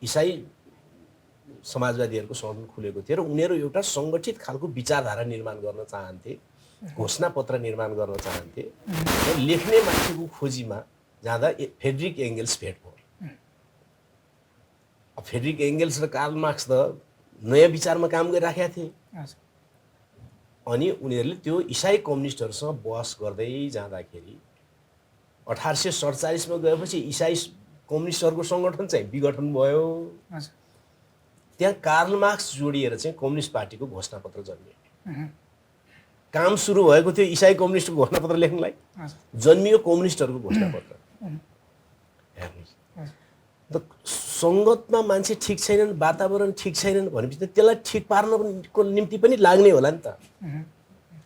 इसाई समाजवादीहरूको सङ्गठन खुलेको थियो र उनीहरू एउटा सङ्गठित खालको विचारधारा निर्माण गर्न चाहन्थे, घोषणापत्र निर्माण गर्न चाहन्थे र लेख्ने मान्छेको खोजीमा जाँदा फ्रेडरिक एङ्गेल्स भेट भयो। फ्रेडरिक एङ्गेल्स र कार्ल मार्क्स त नयाँ विचारमा काम गरिराखेका थिए। अनि उनीहरूले त्यो इसाई कम्युनिस्टहरूसँग बहस गर्दै जाँदाखेरि 1847 मा गएपछि इसाई कम्युनिस्टहरूको सङ्गठन चाहिँ विघटन भयो। त्यहाँ कार्ल मार्क्स जोडिएर चाहिँ कम्युनिस्ट पार्टीको घोषणापत्र जन्मियो। काम सुरु भएको थियो इसाई कम्युनिस्टको घोषणापत्र लेख्नलाई, जन्मियो कम्युनिस्टहरूको घोषणापत्र। हेर्नुहोस् त, सङ्गतमा मान्छे ठिक छैनन्, वातावरण ठिक छैनन् भनेपछि त त्यसलाई ठिक पार्नको निम्ति पनि लाग्ने होला नि त।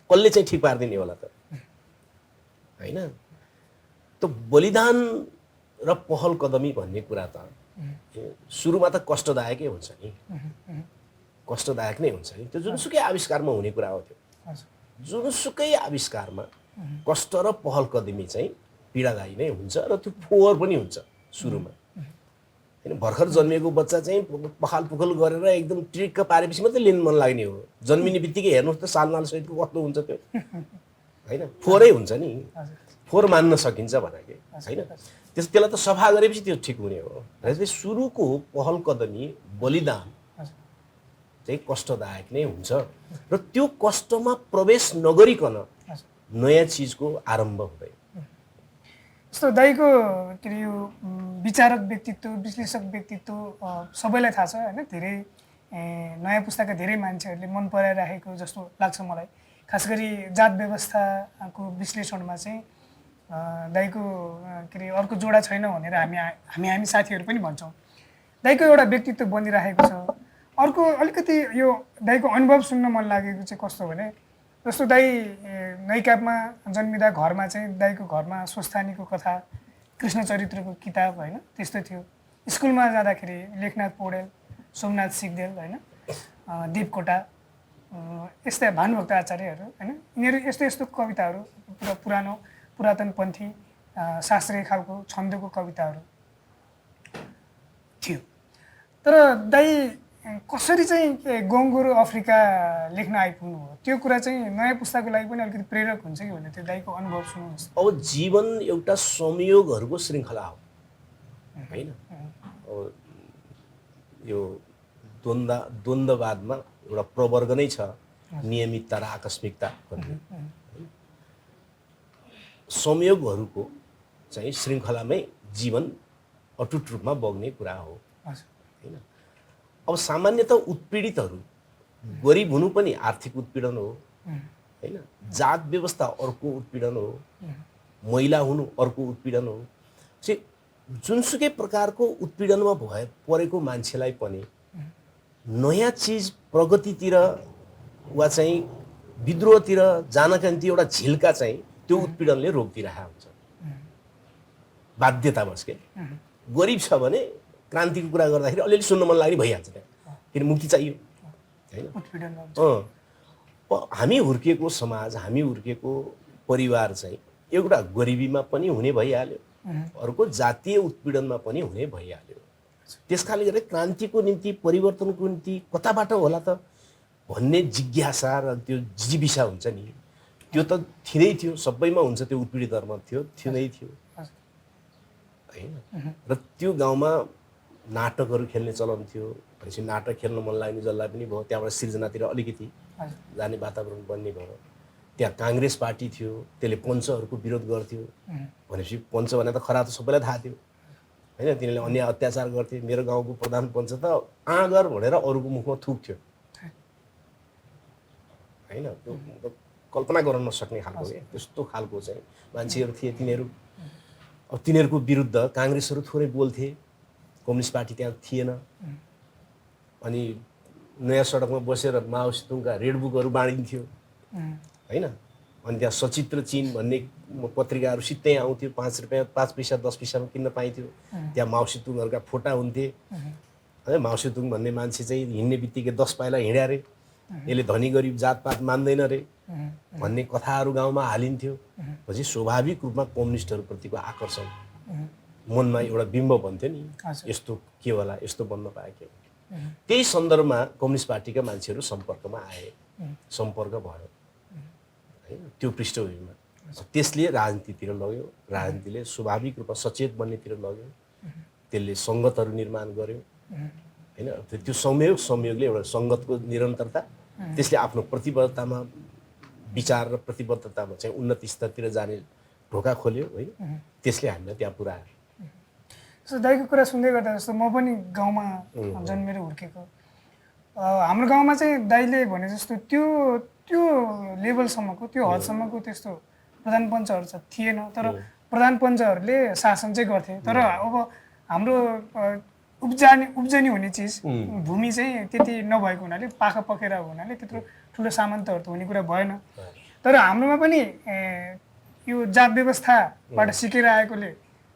कसले चाहिँ ठिक पारिदिने होला त होइन? त बलिदान र पहल कदमी भन्ने कुरा त सुरुमा त कष्टदायकै हुन्छ नि, कष्टदायक नै हुन्छ नि। त्यो जुनसुकै आविष्कारमा हुने कुरा हो। त्यो जुनसुकै आविष्कारमा कष्ट र पहल कदमी चाहिँ पीडादायी नै हुन्छ र त्यो फोहोर पनि हुन्छ सुरुमा होइन? भर्खर जन्मिएको बच्चा चाहिँ पखाल पुखल गरेर एकदम ट्रिक्क पारेपछि मात्रै लिन मन लाग्ने हो। जन्मिने बित्तिकै हेर्नुहोस् त सालनाल सहितको कस्तो हुन्छ त्यो होइन? फोहोरै हुन्छ नि, फोहोर मान्न सकिन्छ भने के होइन? त्यसलाई त सफा गरेपछि त्यो ठिक हुने हो। र सुरुको पहल कदमी बलिदान चाहिँ कष्टदायक नै हुन्छ र त्यो कष्टमा प्रवेश नगरिकन नयाँ चिजको आरम्भ हुँदैन। जस्तो दाइको के अरे यो विचारक व्यक्तित्व, विश्लेषक व्यक्तित्व सबैलाई थाहा छ होइन। धेरै नयाँ पुस्ताका धेरै मान्छेहरूले मन पराइराखेको जस्तो लाग्छ मलाई। खास गरी जात व्यवस्थाको विश्लेषणमा चाहिँ दाइको के अरे अर्को जोडा छैन भनेर हामी साथीहरू पनि भन्छौँ। दाइको एउटा व्यक्तित्व बनिराखेको छ। अर्को अलिकति यो दाइको अनुभव सुन्न मन लागेको चाहिँ कस्तो भने, जस्तो दाइ नैकापमा जन्मिँदा घरमा चाहिँ दाइको घरमा स्वस्थानीको कथा, कृष्ण चरित्रको किताब होइन त्यस्तो थियो। स्कुलमा जाँदाखेरि लेखनाथ पौडेल, सोमनाथ सिग्देल होइन, देवकोटा, यस्ता भानुभक्त आचार्यहरू होइन, यिनीहरू यस्तो यस्तो कविताहरू पुरातनपन्थी शास्त्रीय खालको छन्दको कविताहरू थियो। तर दाइ कसरी चाहिँ गङ्गोरो अफ्रिका लेख्न आइपुग्नु हो, त्यो कुरा चाहिँ नयाँ पुस्ताको लागि पनि अलिकति प्रेरक हुन्छ कि भन्ने त्यो दाइको अनुभव सुन्नुहोस्। अब जीवन एउटा संयोगहरूको श्रृङ्खला हो होइन। अब यो द्वन्द्ववादमा एउटा प्रवर्ग नै छ, नियमितता र आकस्मिकता भन्ने। संयोगहरूको चाहिँ श्रृङ्खलामै जीवन अटुट रूपमा बग्ने कुरा हो होइन। अब सामान्यतः उत्पीडितहरू गरिब हुनु पनि आर्थिक उत्पीडन हो होइन, जात व्यवस्था अर्को उत्पीडन हो, महिला हुनु अर्को उत्पीडन हो। चाहिँ जुनसुकै प्रकारको उत्पीडनमा परेको मान्छेलाई पनि नयाँ चिज प्रगतितिर वा चाहिँ विद्रोहतिर जानका निम्ति एउटा झिल्का चाहिँ त्यो उत्पीडनले रोकिदिरहेको हुन्छ बाध्यतावश। के गरिब छ भने क्रान्तिको कुरा गर्दाखेरि अलिअलि सुन्न मन लाग्ने भइहाल्छ त्यहाँ, किन मुक्ति चाहियो होइन। हामी हुर्किएको समाज, हामी हुर्किएको परिवार चाहिँ एउटा गरिबीमा पनि हुने भइहाल्यो, अर्को जातीय उत्पीडनमा पनि हुने भइहाल्यो। त्यसकारणले गर्दा क्रान्तिको निम्ति, परिवर्तनको निम्ति कताबाट होला त भन्ने जिज्ञासा र त्यो जिज्ञासा हुन्छ नि, त्यो त थिँदै थियो, सबैमा हुन्छ। त्यो उत्पीडितहरूमा थिँदै थियो होइन। र त्यो गाउँमा नाटकहरू खेल्ने चलन थियो। भनेपछि नाटक खेल्न मन लाग्ने जसलाई पनि भयो, त्यहाँबाट सिर्जनातिर अलिकति जाने वातावरण बन्ने भयो। त्यहाँ काङ्ग्रेस पार्टी थियो, त्यसले पञ्चहरूको विरोध गर्थ्यो। भनेपछि पञ्च भने त खरा त सबैलाई थाहा थियो होइन, तिनीहरूले अन्याय अत्याचार गर्थे। मेरो गाउँको प्रधान पञ्च त आँगर भनेर अरूको मुखमा थुक्थ्यो होइन। त्यो कल्पना गर्न नसक्ने खालको क्या, त्यस्तो खालको चाहिँ मान्छेहरू थिए तिनीहरू। अब तिनीहरूको विरुद्ध काङ्ग्रेसहरू थोरै बोल्थे, कम्युनिस्ट पार्टी त्यहाँ थिएन। अनि नयाँ सडकमा बसेर माओ सेतुङका रेडबुकहरू बाँडिन्थ्यो होइन। अनि त्यहाँ सचित्र चिन भन्ने पत्रिकाहरू सित्तै आउँथ्यो, 5 रुपियाँ 5 पैसा 10 पैसामा किन्न पाइन्थ्यो। त्यहाँ माओ सेतुङहरूका फोटा हुन्थे है। माओ सेतुङ भन्ने मान्छे चाहिँ हिँड्ने बित्तिकै 10 पाइला हिँड्या रे, यसले धनी गरिब जातपात मान्दैन रे भन्ने कथाहरू गाउँमा हालिन्थ्यो। पछि स्वाभाविक रूपमा कम्युनिस्टहरूप्रतिको आकर्षण मनमा एउटा बिम्ब बन्थ्यो नि, यस्तो के होला, यस्तो बन्न पाए के। त्यही सन्दर्भमा कम्युनिस्ट पार्टीका मान्छेहरू सम्पर्कमा आए, सम्पर्क भयो होइन त्यो पृष्ठभूमिमा। त्यसले राजनीतितिर लग्यो, राजनीतिले स्वाभाविक रूपमा सचेत बन्नेतिर लग्यो, त्यसले सङ्गतहरू निर्माण गर्यो होइन। त्यो संयोगले एउटा सङ्गतको निरन्तरता, त्यसले आफ्नो प्रतिबद्धतामा, विचार र प्रतिबद्धतामा चाहिँ उन्नत स्तरतिर जाने ढोका खोल्यो होइन। त्यसले हामीलाई त्यहाँ पुऱ्यायो। जस्तो दाइको कुरा सुन्दै गर्दा, जस्तो म पनि गाउँमा जन्मेर हुर्केको, हाम्रो गाउँमा चाहिँ दाइले भने जस्तो त्यो लेभलसम्मको, त्यो हदसम्मको त्यस्तो प्रधान पञ्चहरू चाहिँ थिएन। तर प्रधान पञ्चहरूले शासन चाहिँ गर्थे। तर अब हाम्रो उब्जनी हुने चिज भूमि चाहिँ त्यति नभएको हुनाले, पाखा पखेरा हुनाले त्यत्रो ठुलो सामन्तहरू त हुने कुरा भएन। तर हाम्रोमा पनि यो जात व्यवस्थाबाट सिकेर आएकोले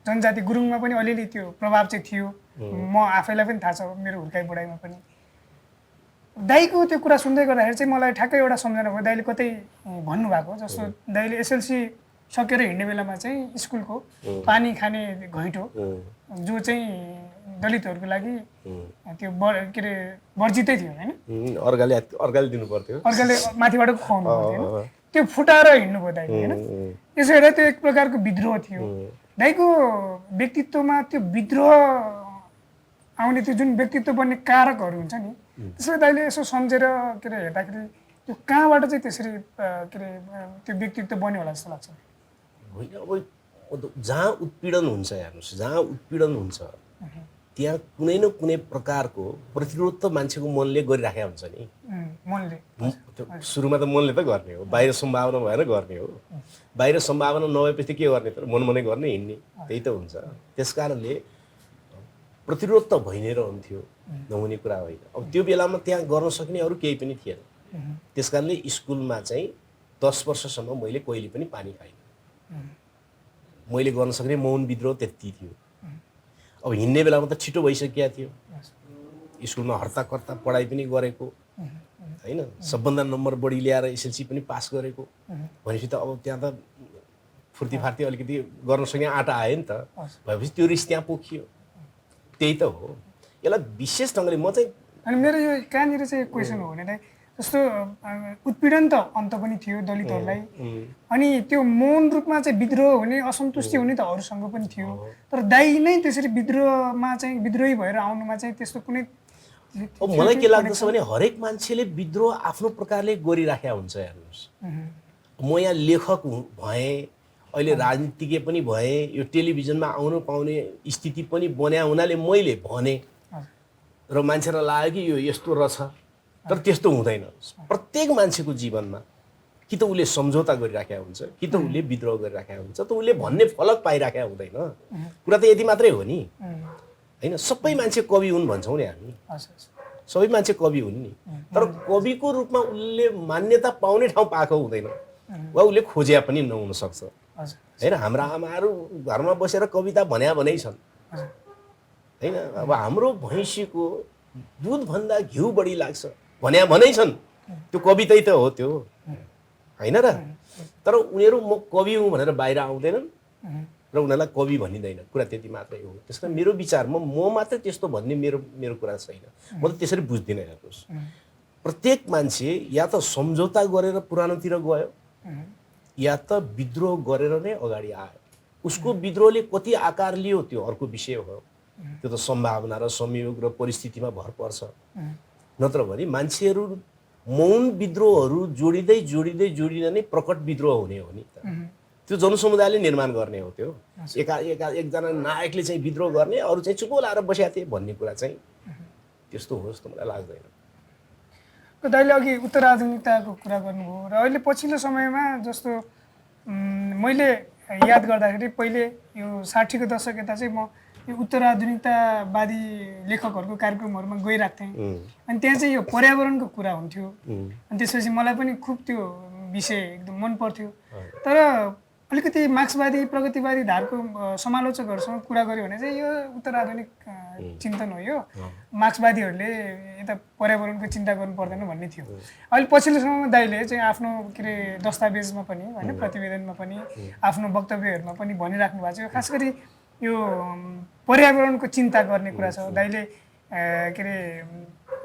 जनजाति गुरुङमा पनि अलिअलि त्यो प्रभाव चाहिँ थियो। म आफैलाई पनि थाहा छ, मेरो हुर्काइ बुढाइमा पनि। दाइको त्यो कुरा सुन्दै गर्दाखेरि चाहिँ मलाई ठ्याक्कै एउटा सम्झना भयो। दाइले कतै भन्नुभएको जस्तो, दाइले एसएलसी सकेर हिँड्ने बेलामा चाहिँ स्कुलको पानी खाने घैँटो जो चाहिँ दलितहरूको लागि त्यो के अरे वर्जितै थियो होइन, अर्काले दिनु पर्थ्यो, अर्काले माथिबाट खुवाउनु पर्थ्यो, त्यो फुटाएर हिँड्नुभयो दाइले होइन। यसो हेर्दा त्यो एक प्रकारको विद्रोह थियो। दाइको व्यक्तित्वमा त्यो विद्रोह आउने त्यो जुन व्यक्तित्व बन्ने कारकहरू हुन्छ नि, त्यसलाई दाइले यसो सम्झेर के अरे हेर्दाखेरि त्यो कहाँबाट चाहिँ त्यसरी के अरे त्यो व्यक्तित्व बन्यो होला जस्तो लाग्छ? होइन, अब जहाँ उत्पीडन हुन्छ हेर्नुहोस्, जहाँ उत्पीडन हुन्छ त्यहाँ कुनै न कुनै प्रकारको प्रतिरोध त मान्छेको मनले गरिराखेको हुन्छ नि। मनले सुरुमा त मनले त गर्ने हो, बाहिर सम्भावना भएर गर्ने हो। बाहिर सम्भावना नभएपछि के गर्ने त, मनमनै गर्ने हिँड्ने, त्यही त हुन्छ। त्यस कारणले प्रतिरोध त भइ नै रहन्थ्यो, नहुने कुरा होइन। अब त्यो बेलामा त्यहाँ गर्न सक्ने अरू केही पनि थिएन। त्यस कारणले स्कुलमा चाहिँ 10 वर्षसम्म मैले कहिले पनि पानी खाइनँ। मैले गर्न सक्ने मौन विद्रोह त्यति थियो। अब हिँड्ने बेलामा त छिटो भइसकेको थियो, स्कुलमा हर्ताकर्ता पढाइ पनि गरेको होइन, सबभन्दा नम्बर बढी ल्याएर एसएलसी पनि पास गरेको भनेपछि त अब त्यहाँ त फुर्तीफार्ती अलिकति गर्न सक्ने आँटा आयो नि त। भएपछि त्यो रिस त्यहाँ पोखियो, त्यही त हो। यसलाई विशेष ढङ्गले म चाहिँ अनि मेरो यो कहाँनिर चाहिँ क्वेसन हो भने जस्तो उत्पीडन त अन्त पनि थियो दलितहरूलाई, अनि त्यो मौन रूपमा चाहिँ विद्रोह हुने, असन्तुष्टि हुने त अरूसँग पनि थियो, तर दाइ नै त्यसरी विद्रोहमा चाहिँ विद्रोही भएर आउनुमा चाहिँ त्यस्तो कुनै अब मलाई के लाग्दछ भने हरेक मान्छेले विद्रोह आफ्नो प्रकारले गरिराखेका हुन्छ। हेर्नुहोस्, म यहाँ लेखक भएँ, अहिले राजनीतिज्ञ पनि भएँ, यो टेलिभिजनमा आउनु पाउने स्थिति पनि बन्या हुनाले मैले भने र मान्छेलाई लाग्यो कि यो यस्तो रहेछ, तर त्यस्तो हुँदैन। प्रत्येक मान्छेको जीवनमा कि त उसले सम्झौता गरिराखेका हुन्छ, कि त उसले विद्रोह गरिराखेका हुन्छ, त उसले भन्ने फलक पाइराखेका हुँदैन। कुरा त यति मात्रै हो नि होइन। सबै मान्छे कवि हुन् भन्छौँ नि हामी, सबै मान्छे कवि हुन् नि, तर कविको रूपमा उसले मान्यता पाउने ठाउँ पाएको हुँदैन, वा उसले खोज्या पनि नहुन सक्छ होइन। हाम्रा आमाहरू घरमा बसेर कविता भन्या छन् होइन। अब हाम्रो भैँसीको दुधभन्दा घिउ बढी लाग्छ भन्या छन्, त्यो कवितै त हो त्यो होइन र। तर उनीहरू म कवि हुँ भनेर बाहिर आउँदैनन् र उनीहरूलाई कवि भनिँदैन, कुरा त्यति मात्रै हो। त्यस कारण मेरो विचारमा म मात्रै त्यस्तो भन्ने मेरो कुरा छैन, म त त्यसरी बुझ्दिनँ। हेर्नुहोस्, प्रत्येक मान्छे या त सम्झौता गरेर पुरानोतिर गयो या त विद्रोह गरेर नै अगाडि आयो। उसको विद्रोहले कति आकार लियो त्यो अर्को विषय हो, त्यो त सम्भावना र संयोग र परिस्थितिमा भर पर्छ। नत्र भने मान्छेहरू मौन विद्रोहहरू जोडिँदै जोडिँदै जोडिँदै नै प्रकट विद्रोह हुने हो नि त। त्यो जनसमुदायले निर्माण गर्ने हो। त्यो एकजना नायकले चाहिँ विद्रोह गर्ने, अरू चाहिँ चुपो लाएर बसेका थिए भन्ने कुरा चाहिँ त्यस्तो हो जस्तो मलाई लाग्दैन। दाइले अघि उत्तराधुनिकताको कुरा गर्नुभयो र अहिले पछिल्लो समयमा जस्तो मैले याद गर्दाखेरि पहिले यो 60 को दशक यता चाहिँ म यो उत्तराधुनिकतावादी लेखकहरूको कार्यक्रमहरूमा गइरहेको थिएँ, अनि त्यहाँ चाहिँ यो पर्यावरणको कुरा हुन्थ्यो, अनि त्यसपछि मलाई पनि खुब त्यो विषय एकदम मन पर्थ्यो। तर अलिकति मार्क्सवादी प्रगतिवादी धारको समालोचकहरूसँग कुरा गऱ्यो भने चाहिँ यो उत्तराधुनिक चिन्तन हो, यो मार्क्सवादीहरूले यता पर्यावरणको चिन्ता गर्नु पर्दैन भन्ने थियो। अहिले पछिल्लो समयमा दाइले चाहिँ आफ्नो के अरे दस्तावेजमा पनि होइन, प्रतिवेदनमा पनि, आफ्नो वक्तव्यहरूमा पनि भनिराख्नु भएको छ, खास गरी यो पर्यावरणको चिन्ता गर्ने कुरा छ। दाइले के अरे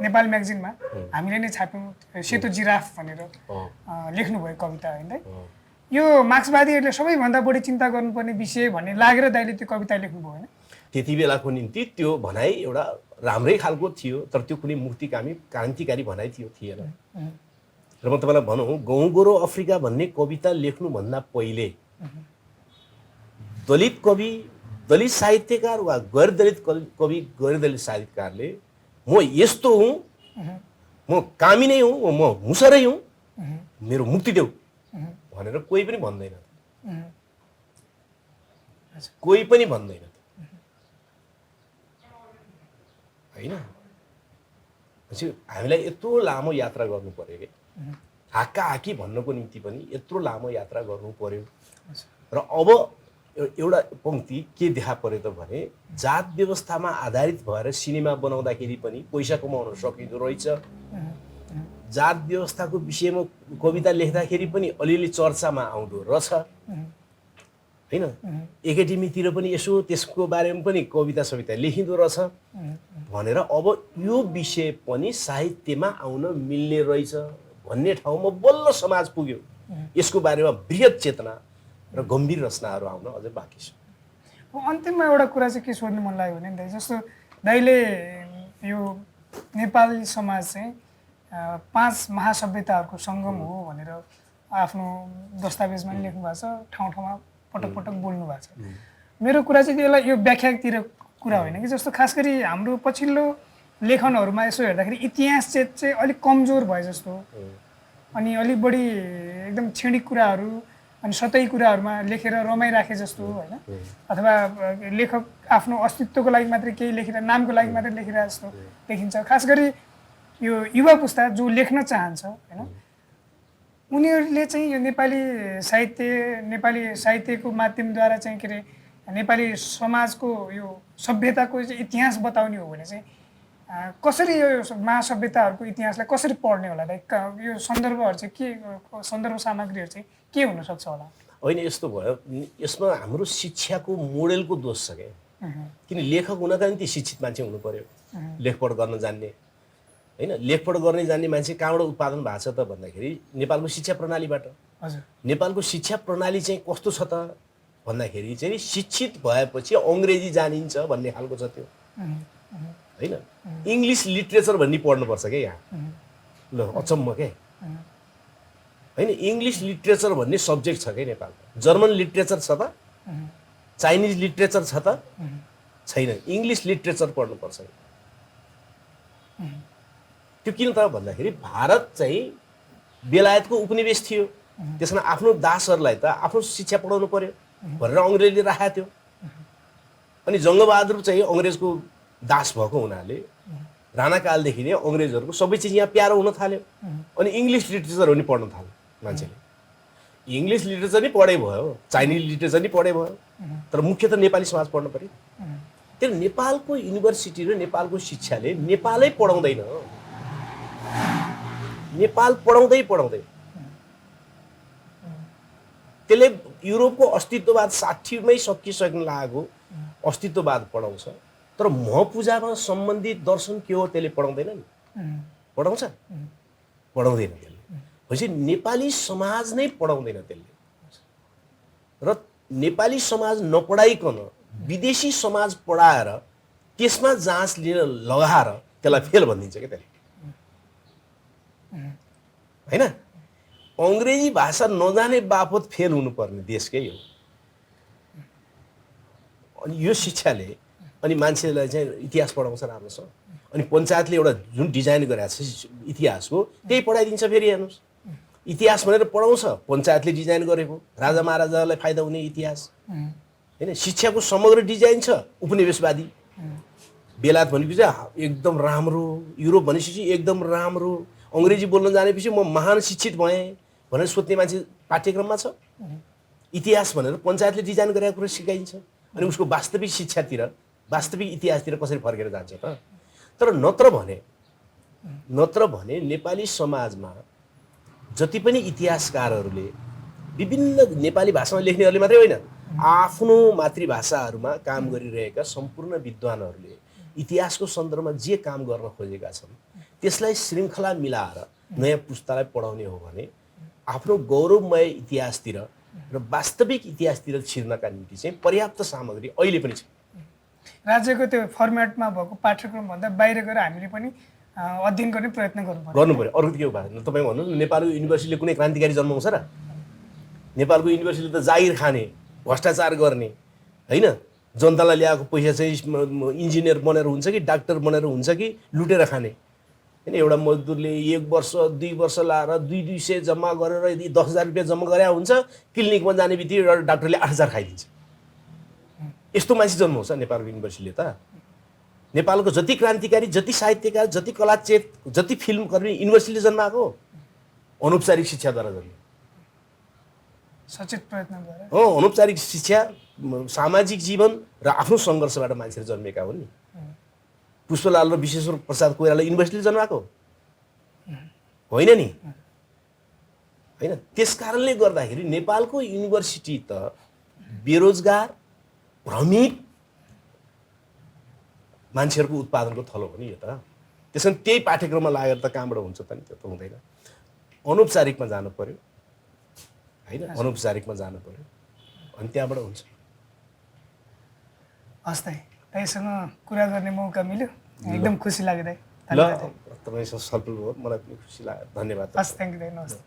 नेपाल म्यागजिनमा हामीले नै छाप्यौँ सेतो जिराफ भनेर लेख्नुभयो कविता होइन। यो मार्क्सवादीहरूले सबैभन्दा बढी चिन्ता गर्नुपर्ने विषय भन्ने लागेर दाइले त्यो कविता लेख्नुभयो होइन। त्यति बेलाको निम्ति त्यो भनाइ एउटा राम्रै खालको थियो, तर त्यो कुनै मुक्तिकामी क्रान्तिकारी भनाइ थिएन। र म तपाईँलाई भनौँ, गहुँ गोरो अफ्रिका भन्ने कविता लेख्नुभन्दा पहिले दलित कवि, दलित साहित्यकार वा गैर दलित कवि, गैर दलित साहित्यकारले म यस्तो हुँ, म कामी नै हुँ, म मुसरै हुँ, मेरो मुक्ति देऊ भनेर कोही पनि भन्दैन, कोही पनि भन्दैन होइन। हामीलाई यत्रो लामो यात्रा गर्नु पर्यो कि हाक्का हाकी भन्नको निम्ति पनि यत्रो लामो यात्रा गर्नु पर्यो। र अब एउटा पंक्ति के देखा पर्यो त भने जात व्यवस्थामा आधारित भएर सिनेमा बनाउँदाखेरि पनि पैसा कमाउन सकिँदो रहेछ, जात व्यवस्थाको विषयमा कविता लेख्दाखेरि पनि अलिअलि चर्चामा आउँदो रहेछ होइन। एकाडेमीतिर पनि यसो त्यसको बारेमा पनि कविता सविता लेखिँदो रहेछ भनेर अब यो विषय पनि साहित्यमा आउन मिल्ने रहेछ भन्ने ठाउँमा बल्ल समाज पुग्यो। यसको बारेमा बृहत चेतना र गम्भीर रचनाहरू आउन अझै बाँकी छ। अन्तिममा एउटा कुरा चाहिँ के सोध्नु मन लाग्यो भने दाइ, जस्तो दाइले यो नेपाली समाज चाहिँ 5 महासभ्यताहरूको सङ्गम हो भनेर आफ्नो दस्तावेजमा पनि लेख्नु भएको छ, ठाउँ ठाउँमा पटक पटक बोल्नु भएको छ। मेरो कुरा चाहिँ यसलाई यो व्याख्यातिर कुरा होइन कि, जस्तो खास गरी हाम्रो पछिल्लो लेखनहरूमा यसो हेर्दाखेरि इतिहास चाहिँ अलिक कमजोर भए जस्तो, अनि अलिक बढी एकदम क्षणिक कुराहरू अनि सतही कुराहरूमा लेखेर रमाइराखे जस्तो होइन, अथवा लेखक आफ्नो अस्तित्वको लागि मात्रै केही लेखेर नामको लागि मात्रै लेखिरहेको जस्तो देखिन्छ। खास गरी यो युवा पुस्ता जो लेख्न चाहन्छ होइन, उनीहरूले चाहिँ यो नेपाली साहित्यको माध्यमद्वारा चाहिँ के अरे नेपाली समाजको यो सभ्यताको चाहिँ इतिहास बताउने हो भने चाहिँ कसरी यो महासभ्यताहरूको इतिहासलाई कसरी पढ्ने होला? यो सन्दर्भहरू चाहिँ के, सन्दर्भ सामग्रीहरू चाहिँ के हुनसक्छ होला? होइन, यस्तो भयो, यसमा हाम्रो शिक्षाको मोडेलको दोष छ क्या। किन लेखक हुनका निम्ति शिक्षित मान्छे हुनु पर्यो, लेखपढ गर्न जान्ने होइन। लेखपढ गर्ने जान्ने मान्छे कहाँबाट उत्पादन भएको छ त भन्दाखेरि नेपालको शिक्षा प्रणालीबाट। हजुर, नेपालको शिक्षा प्रणाली चाहिँ कस्तो छ त भन्दाखेरि चाहिँ शिक्षित भएपछि अङ्ग्रेजी जानिन्छ भन्ने खालको छ त्यो होइन। इङ्ग्लिस लिट्रेचर भन्ने पढ्नुपर्छ क्या यहाँ। ल अचम्म के होइन, इङ्ग्लिस लिट्रेचर भन्ने सब्जेक्ट छ क्या नेपालमा। जर्मन लिट्रेचर छ त, चाइनिज लिट्रेचर छ त, छैन। इङ्ग्लिस लिट्रेचर पढ्नुपर्छ। त्यो किन त भन्दाखेरि भारत चाहिँ बेलायतको उपनिवेश थियो, त्यसमा आफ्नो दासहरूलाई त आफ्नो शिक्षा पढाउनु पर्यो भनेर अङ्ग्रेजले राखेको थियो। अनि जङ्गबहादुर चाहिँ अङ्ग्रेजको दास भएको हुनाले राणाकालदेखि नै अङ्ग्रेजहरूको सबै चिज यहाँ प्यारो हुन थाल्यो। अनि इङ्ग्लिस लिट्रेचर पनि पढ्न थाल्यो मान्छेले। इङ्ग्लिस लिट्रेचर नै पढे भयो, चाइनिज लिट्रेचर नै पढे भयो, तर मुख्य त नेपाली समाज पढ्नु पर्यो। त्यो नेपालको युनिभर्सिटी र नेपालको शिक्षाले नेपालै पढाउँदैन, नेपाल पढाउँदै त्यसले युरोपको अस्तित्ववाद 60मै सकिसक्न लागेको अस्तित्ववाद पढाउँछ। तर पूजामा सम्बन्धित दर्शन के हो त्यसले पढाउँदैन नि। पढाउँछ? पढाउँदैन त्यसले। भनेपछि नेपाली समाज नै पढाउँदैन त्यसले। र नेपाली समाज नपढाइकन विदेशी समाज पढाएर त्यसमा जाँच लिन लगाएर त्यसलाई फेल भनिदिन्छ क्या त्यसले होइन। अङ्ग्रेजी भाषा नजाने बापत फेल हुनुपर्ने देशकै हो। अनि यो शिक्षाले अनि मान्छेलाई चाहिँ इतिहास पढाउँछ राम्रोसँग। अनि पञ्चायतले एउटा जुन डिजाइन गरेको छ इतिहासको त्यही पढाइदिन्छ। फेरि हेर्नुहोस्, इतिहास भनेर पढाउँछ, पञ्चायतले डिजाइन गरेको राजा महाराजालाई फाइदा हुने इतिहास होइन। शिक्षाको समग्र डिजाइन छ उपनिवेशवादी। बेलायत भनेपछि एकदम राम्रो, युरोप भनेपछि एकदम राम्रो, अङ्ग्रेजी बोल्न जानेपछि म महान शिक्षित भएँ भनेर सोध्ने मान्छे पाठ्यक्रममा छ। इतिहास भनेर पञ्चायतले डिजाइन गरेको कुरो सिकाइन्छ। अनि उसको वास्तविक शिक्षातिर, वास्तविक इतिहासतिर कसरी फर्केर जान्छ त? तर नत्र भने नेपाली समाजमा जति पनि इतिहासकारहरूले विभिन्न नेपाली भाषामा लेख्नेहरूले मात्रै होइन, आफ्नो मातृभाषाहरूमा काम गरिरहेका सम्पूर्ण विद्वानहरूले इतिहासको सन्दर्भमा जे काम गर्न खोजेका छन् त्यसलाई श्रृङ्खला मिलाएर नयाँ पुस्तालाई पढाउने हो भने आफ्नो गौरवमय इतिहासतिर र वास्तविक इतिहासतिर छिर्नका निम्ति चाहिँ पर्याप्त सामग्री अहिले पनि छ। राज्यको त्यो फर्मेटमा भएको पाठ्यक्रमभन्दा बाहिर गएर हामीले पनि अध्ययन गर्ने प्रयत्न गर्नु पर्यो। अरू के हो भएन? तपाईँ भन्नुहोस् न, नेपालको युनिभर्सिटीले कुनै क्रान्तिकारी जन्माउँछ र? नेपालको युनिभर्सिटीले त जागिर खाने, भ्रष्टाचार गर्ने होइन, जनतालाई ल्याएको पैसा चाहिँ इन्जिनियर बनेर हुन्छ कि डाक्टर बनेर हुन्छ कि लुटेर खाने होइन। एउटा मजदुरले 1 वर्ष 2 वर्ष लाएर 200 जम्मा गरेर यदि 10,000 रुपियाँ जम्मा गरे हुन्छ, क्लिनिकमा जाने बित्तिकै एउटा डाक्टरले 8,000 खाइदिन्छ। यस्तो मान्छे जन्माउँछ नेपालको युनिभर्सिटीले त? नेपालको जति क्रान्तिकारी, जति साहित्यकार, जति कलाचेत, जति फिल्मकर्मी युनिभर्सिटीले जन्माएको अनौपचारिक शिक्षाद्वारा जन्मे। सचेत प्रयत्नद्वारा अनौपचारिक शिक्षा, सामाजिक जीवन र आफ्नो सङ्घर्षबाट मान्छेहरू जन्मेका हुन् नि। पुष्पलाल र विश्वेश्वर प्रसाद कोइराला युनिभर्सिटीले जन्माएको होइन नि होइन। त्यस कारणले गर्दाखेरि नेपालको युनिभर्सिटी त बेरोजगार, भ्रमित मान्छेहरूको उत्पादनको थलो हो नि यो त। त्यसमा त्यही पाठ्यक्रममा लागेर त कहाँबाट हुन्छ त नि? त्यो त हुँदैन। अनौपचारिकमा जानु पर्यो होइन, अनौपचारिकमा जानु पर्यो अनि त्यहाँबाट हुन्छ। हस् दाइ, दाइसँग कुरा गर्ने मौका मिल्यो, एकदम खुसी लाग्यो दाइ। ल, तपाईँसँग छलफल भयो, मलाई पनि खुसी लाग्यो। धन्यवाद। हस्, थ्याङ्क यू दाइ, नमस्ते।